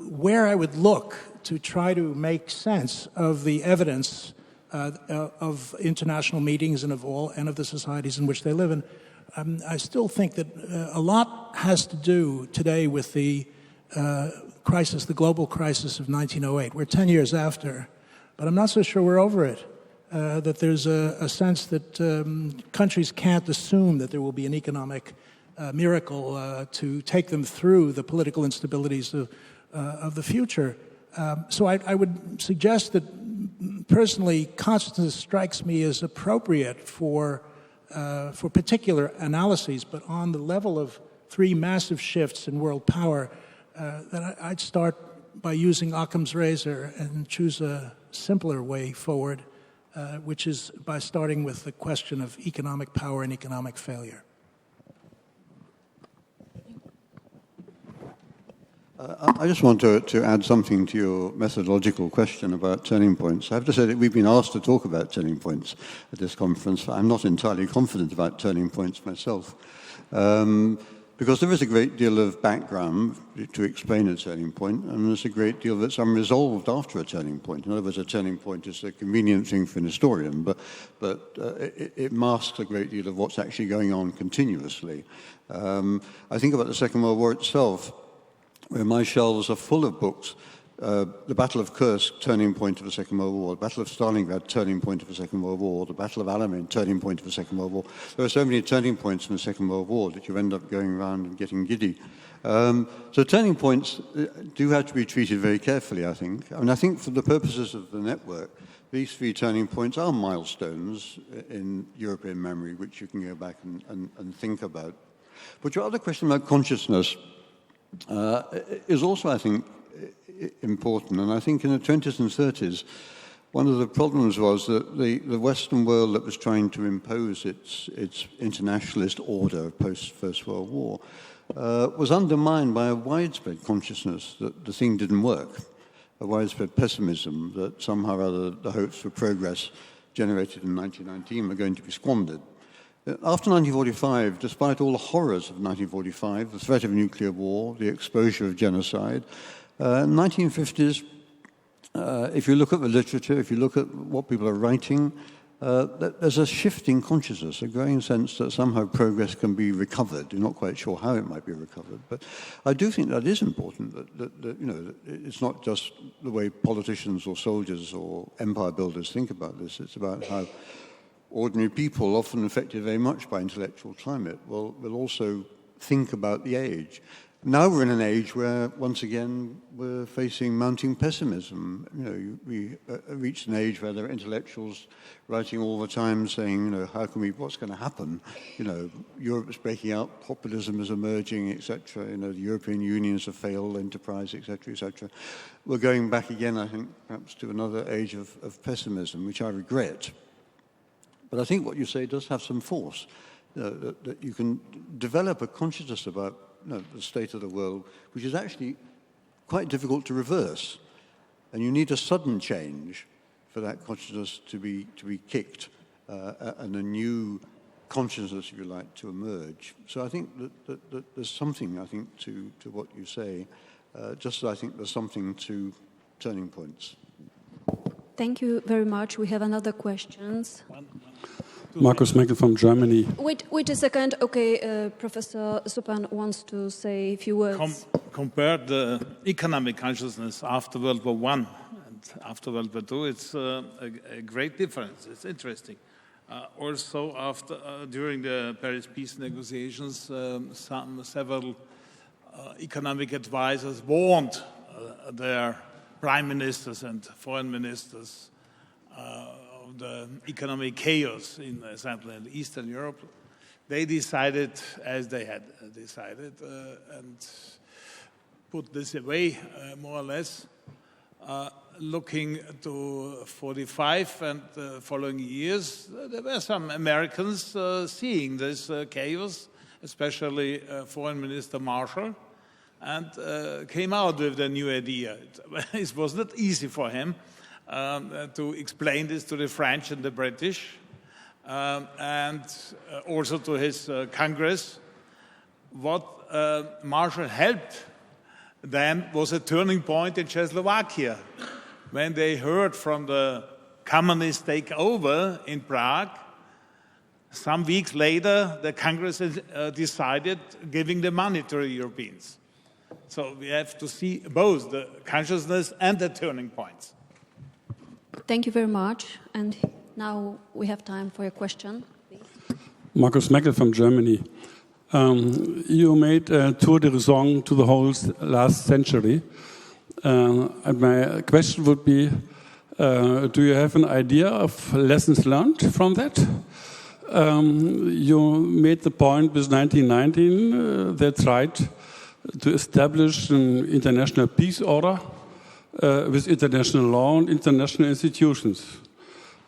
where I would look to try to make sense of the evidence of international meetings and of the societies in which they live in. I still think that a lot has to do today with the crisis, the global crisis of 1908. We're 10 years after, but I'm not so sure we're over it. That there's a sense that countries can't assume that there will be an economic miracle to take them through the political instabilities of the future. So I would suggest that, personally, consciousness strikes me as appropriate for for particular analyses, but on the level of three massive shifts in world power, that I'd start by using Occam's razor and choose a simpler way forward, which is by starting with the question of economic power and economic failure. I just want to add something to your methodological question about turning points. I have to say that we've been asked to talk about turning points at this conference. I'm not entirely confident about turning points myself, because there is a great deal of background to explain a turning point, and there's a great deal that's unresolved after a turning point. In other words, a turning point is a convenient thing for an historian, but it masks a great deal of what's actually going on continuously. I think about the Second World War itself, where my shelves are full of books. The Battle of Kursk, turning point of the Second World War. The Battle of Stalingrad, turning point of the Second World War. The Battle of Alamein, turning point of the Second World War. There are so many turning points in the Second World War that you end up going around and getting giddy. So turning points do have to be treated very carefully, I think. I mean, I think for the purposes of the network, these three turning points are milestones in European memory, which you can go back and think about. But your other question about consciousness is also, I think, important. And I think in the 20s and 30s, one of the problems was that the Western world that was trying to impose its internationalist order post-First World War was undermined by a widespread consciousness that the thing didn't work, a widespread pessimism that somehow or other the hopes for progress generated in 1919 were going to be squandered. After 1945, despite all the horrors of 1945, the threat of nuclear war, the exposure of genocide, 1950s, if you look at the literature, if you look at what people are writing, there's a shifting consciousness, a growing sense that somehow progress can be recovered. You're not quite sure how it might be recovered, but I do think that is important, that you know, it's not just the way politicians or soldiers or empire builders think about this, it's about how ordinary people, often affected very much by intellectual climate, will also think about the age. Now we're in an age where, once again, we're facing mounting pessimism. You know, we reached an age where there are intellectuals writing all the time saying, you know, what's going to happen? You know, Europe's breaking up, populism is emerging, etc. You know, the European Union is a failed enterprise, etc., etc. We're going back again, I think, perhaps to another age of pessimism, which I regret. But I think what you say does have some force, that you can develop a consciousness about the state of the world, which is actually quite difficult to reverse. And you need a sudden change for that consciousness to be kicked and a new consciousness, if you like, to emerge. So I think that there's something, I think, to what you say, just as I think there's something to turning points. Thank you very much. We have another questions. Markus Meckel from Germany. Wait a second. Okay, Professor Suppan wants to say a few words. Compare the economic consciousness after World War I and after World War II. It's a great difference. It's interesting. Also, during the Paris peace negotiations, several economic advisors warned their prime ministers and foreign ministers of the economic chaos in Central and Eastern Europe. They decided as they had decided and put this away, more or less, looking to 45 and the following years. There were some Americans seeing this chaos, especially Foreign Minister Marshall, and came out with a new idea. It was not easy for him to explain this to the French and the British, and also to his Congress. What Marshall helped then was a turning point in Czechoslovakia, when they heard from the communist takeover in Prague. Some weeks later, the Congress decided giving the money to the Europeans. So we have to see both the consciousness and the turning points. Thank you very much. And now we have time for a question. Please. Markus Meckel from Germany. You made a tour de raison to the whole last century. And my question would be, do you have an idea of lessons learned from that? You made the point with 1919 they tried to establish an international peace order with international law and international institutions.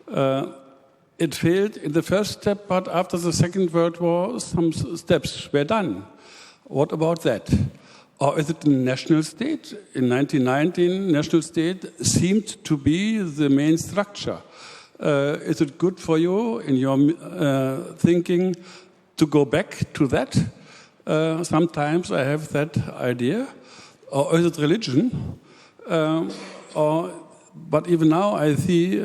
It failed in the first step, but after the Second World War, some steps were done. What about that? Or is it a national state? In 1919, national state seemed to be the main structure. Is it good for you in your thinking to go back to that? Sometimes I have that idea. Or is it religion? But even now I see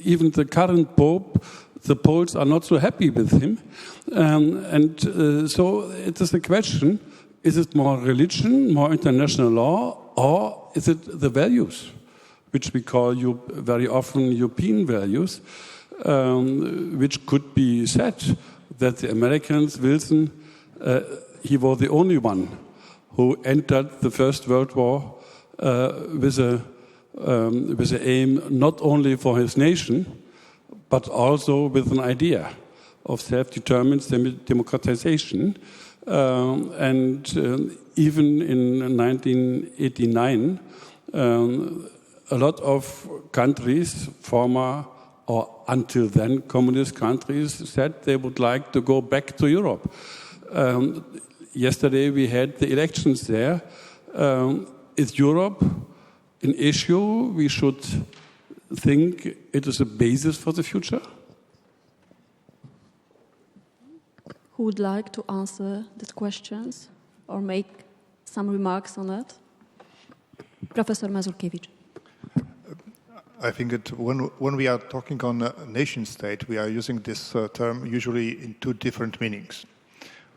even the current Pope, the Poles are not so happy with him. So it is a question, is it more religion, more international law, or is it the values, which we call very often European values, which could be said that the Americans, Wilson, he was the only one who entered the First World War with an aim not only for his nation, but also with an idea of self-determined democratization. Even in 1989, a lot of countries, former or until then communist countries, said they would like to go back to Europe. Yesterday we had the elections there. Is Europe an issue we should think it is a basis for the future? Who would like to answer these questions or make some remarks on it? Professor Mazurkiewicz. I think that when we are talking on a nation state, we are using this term usually in two different meanings.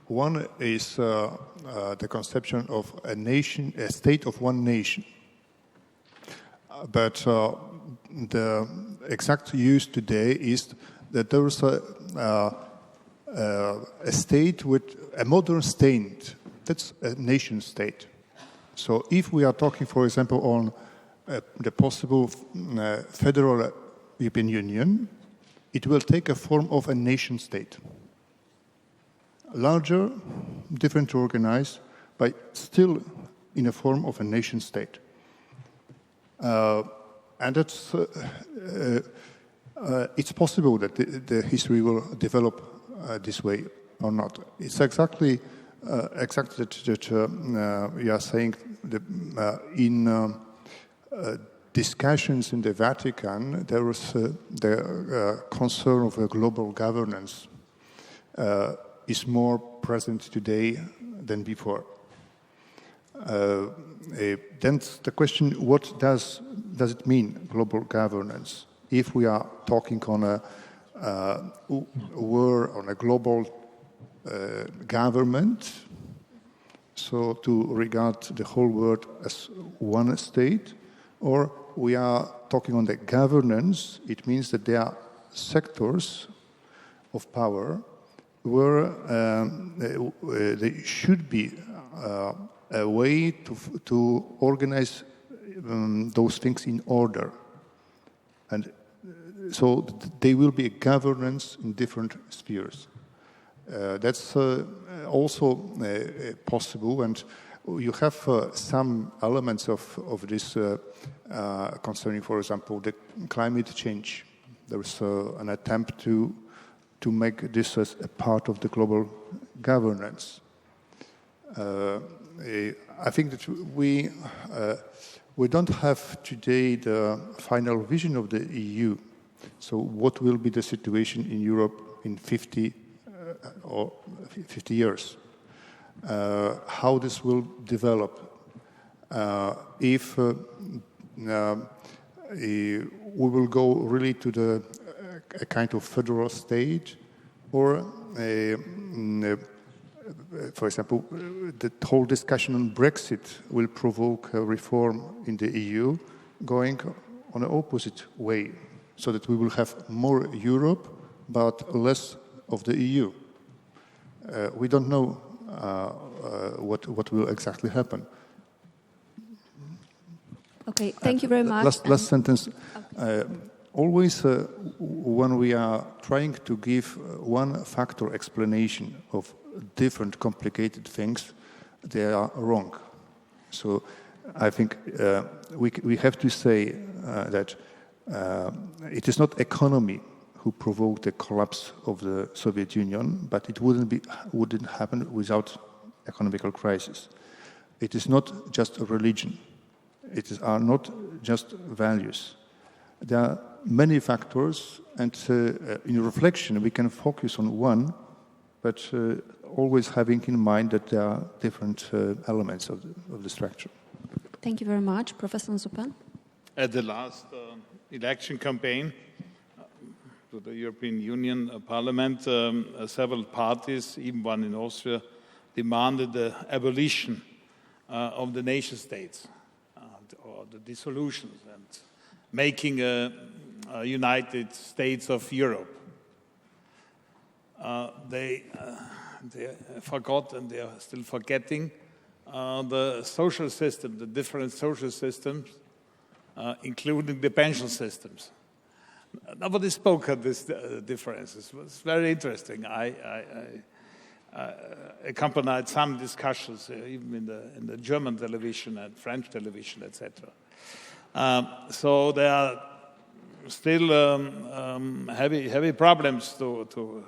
One is the conception of a nation, a state of one nation. But the exact use today is that there is a state with a modern state. That's a nation state. So if we are talking, for example, on the possible federal European Union, it will take a form of a nation state. Larger, different organized, but still in a form of a nation state. And that's, it's possible that the history will develop this way or not. It's exactly that you are saying in discussions in the Vatican, there was the concern of a global governance is more present today than before. Then the question, what does it mean, global governance? If we are talking on a war on a global government, so to regard the whole world as one state, or we are talking on the governance, it means that there are sectors of power where there should be a way to organize those things in order. And so there will be a governance in different spheres. That's also possible, and you have some elements of this concerning, for example, the climate change. There is an attempt to make this as a part of the global governance. I think that we don't have today the final vision of the EU. So what will be the situation in Europe in 50 or 50 years? How this will develop? If we will go really to a kind of federal state, or for example, the whole discussion on Brexit will provoke a reform in the EU going on the opposite way, so that we will have more Europe but less of the EU. We don't know what will exactly happen. Okay, thank you very much. Last sentence. always when we are trying to give one factor explanation of different complicated things, they are wrong. So I think we have to say that it is not economy who provoked the collapse of the Soviet Union, but it wouldn't happen without economical crisis. It is not just a religion. Are not just values. There are many factors, and in reflection we can focus on one, but always having in mind that there are different elements of the structure. Thank you very much. Professor Suppan. At the last election campaign to the European Union Parliament, several parties, even one in Austria, demanded the abolition of the nation states or the dissolutions and making a United States of Europe. They forgot, and they are still forgetting, the social system, the different social systems, including the pension systems. Nobody spoke of these differences. It was very interesting. I accompanied some discussions, even in the German television and French television, etc. So there are still heavy problems to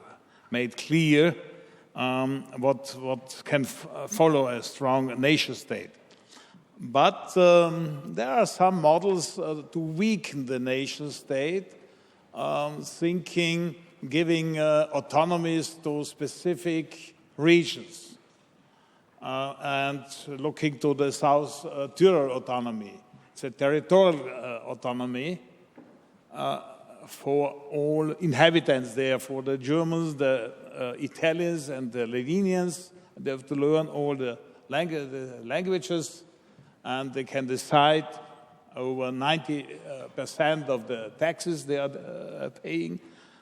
make clear what can follow a strong nation state. But there are some models to weaken the nation state, giving autonomies to specific regions, and looking to the South Tyrol autonomy. It's a territorial autonomy for all inhabitants there, for the Germans, the Italians, and the Slovenians. They have to learn all the languages, and they can decide over 90% of the taxes they are paying,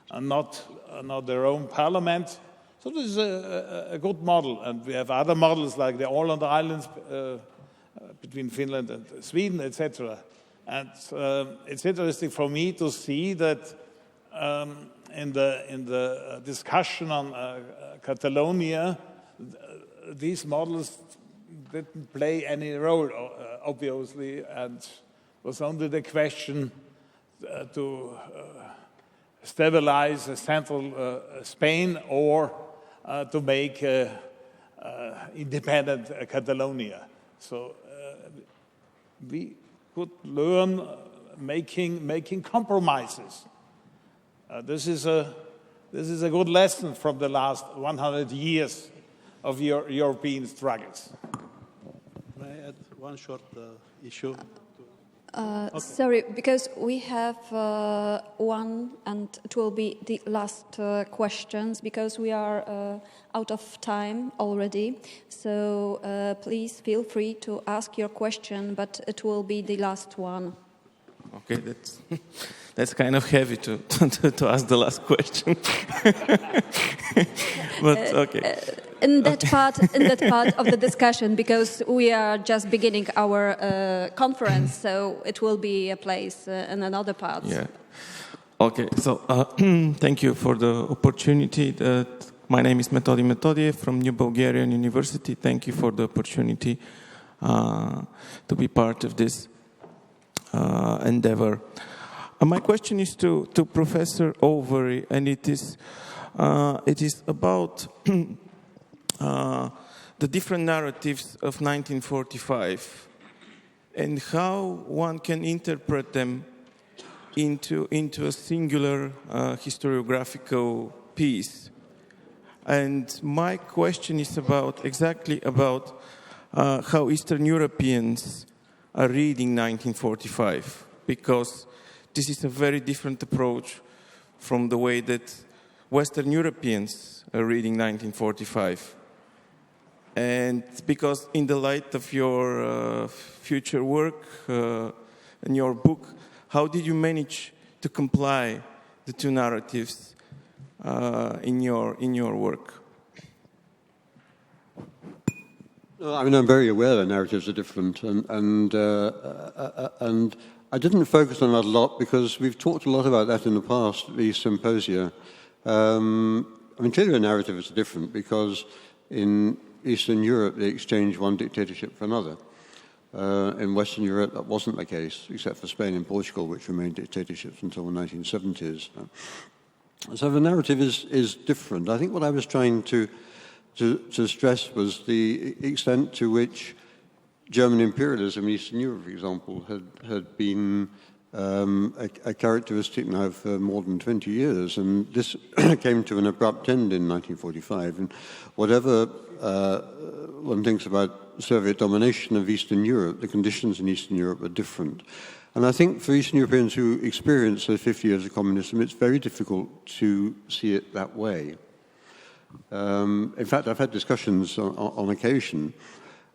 and not their own parliament. So this is a good model, and we have other models like the Åland Islands between Finland and Sweden, etc. And it's interesting for me to see that in the discussion on Catalonia, these models didn't play any role, obviously, and was only the question to stabilize central Spain or to make independent Catalonia. So we could learn making compromises. This is a good lesson from the last 100 years of European struggles. May I add one short issue? Okay. Sorry, because we have one, and it will be the last questions, because we are out of time already. So please feel free to ask your question, but it will be the last one. Okay, that's kind of heavy to ask the last question. But okay. In that part of the discussion, because we are just beginning our conference, so it will be a place in another part. Yeah. Okay. So thank you for the opportunity. My name is Metodi Metodiev from New Bulgarian University. Thank you for the opportunity to be part of this endeavor. My question is to Professor Overy, and it is about the different narratives of 1945 and how one can interpret them into a singular historiographical piece. And my question is exactly about how Eastern Europeans are reading 1945, because this is a very different approach from the way that Western Europeans are reading 1945. And because in the light of your future work and your book, how did you manage to comply the two narratives in your work? I mean, I'm very aware that narratives are different, and I didn't focus on that a lot because we've talked a lot about that in the past, these symposia. I mean, clearly the narrative is different because in Eastern Europe they exchanged one dictatorship for another. In Western Europe that wasn't the case, except for Spain and Portugal, which remained dictatorships until the 1970s. So the narrative is different. I think what I was trying to stress was the extent to which German imperialism in Eastern Europe, for example, had been a characteristic now for more than 20 years, and this came to an abrupt end in 1945. And whatever one thinks about Soviet domination of Eastern Europe, the conditions in Eastern Europe are different. And I think for Eastern Europeans who experience those 50 years of communism, it's very difficult to see it that way. In fact, I've had discussions on occasion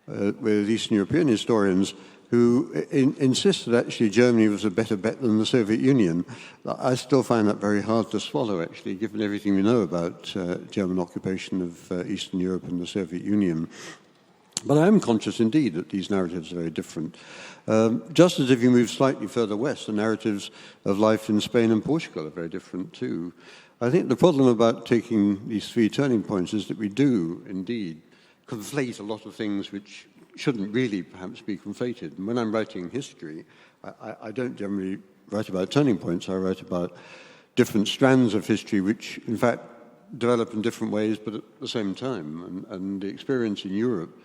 with Eastern European historians who insist that actually Germany was a better bet than the Soviet Union. I still find that very hard to swallow, actually, given everything we know about German occupation of Eastern Europe and the Soviet Union. But I am conscious, indeed, that these narratives are very different. Just as if you move slightly further west, the narratives of life in Spain and Portugal are very different, too. I think the problem about taking these three turning points is that we do, indeed, conflate a lot of things which shouldn't really perhaps be conflated. And when I'm writing history, I don't generally write about turning points. I write about different strands of history which, in fact, develop in different ways, but at the same time. And the experience in Europe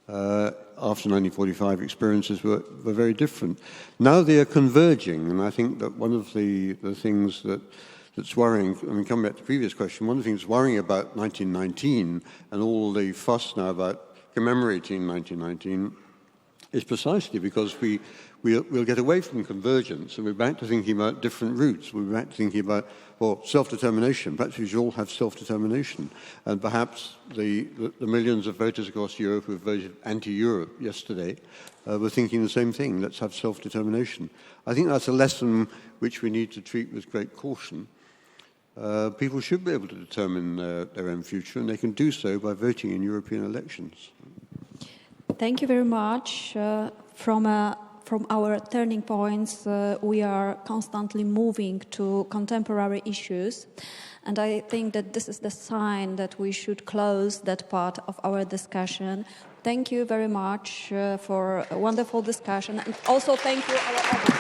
after 1945 experiences were very different. Now they are converging, and I think that one of the things that's worrying, I mean, coming back to the previous question, one of the things worrying about 1919 and all the fuss now about commemorating 1919 is precisely because we'll get away from convergence and we're back to thinking about different routes. We're back to thinking about, well, self-determination. Perhaps we should all have self-determination. And perhaps the millions of voters across Europe who voted anti-Europe yesterday were thinking the same thing. Let's have self-determination. I think that's a lesson which we need to treat with great caution. People should be able to determine their own future, and they can do so by voting in European elections. Thank you very much. From our turning points, we are constantly moving to contemporary issues, and I think that this is the sign that we should close that part of our discussion. Thank you very much for a wonderful discussion, and also thank you our audience.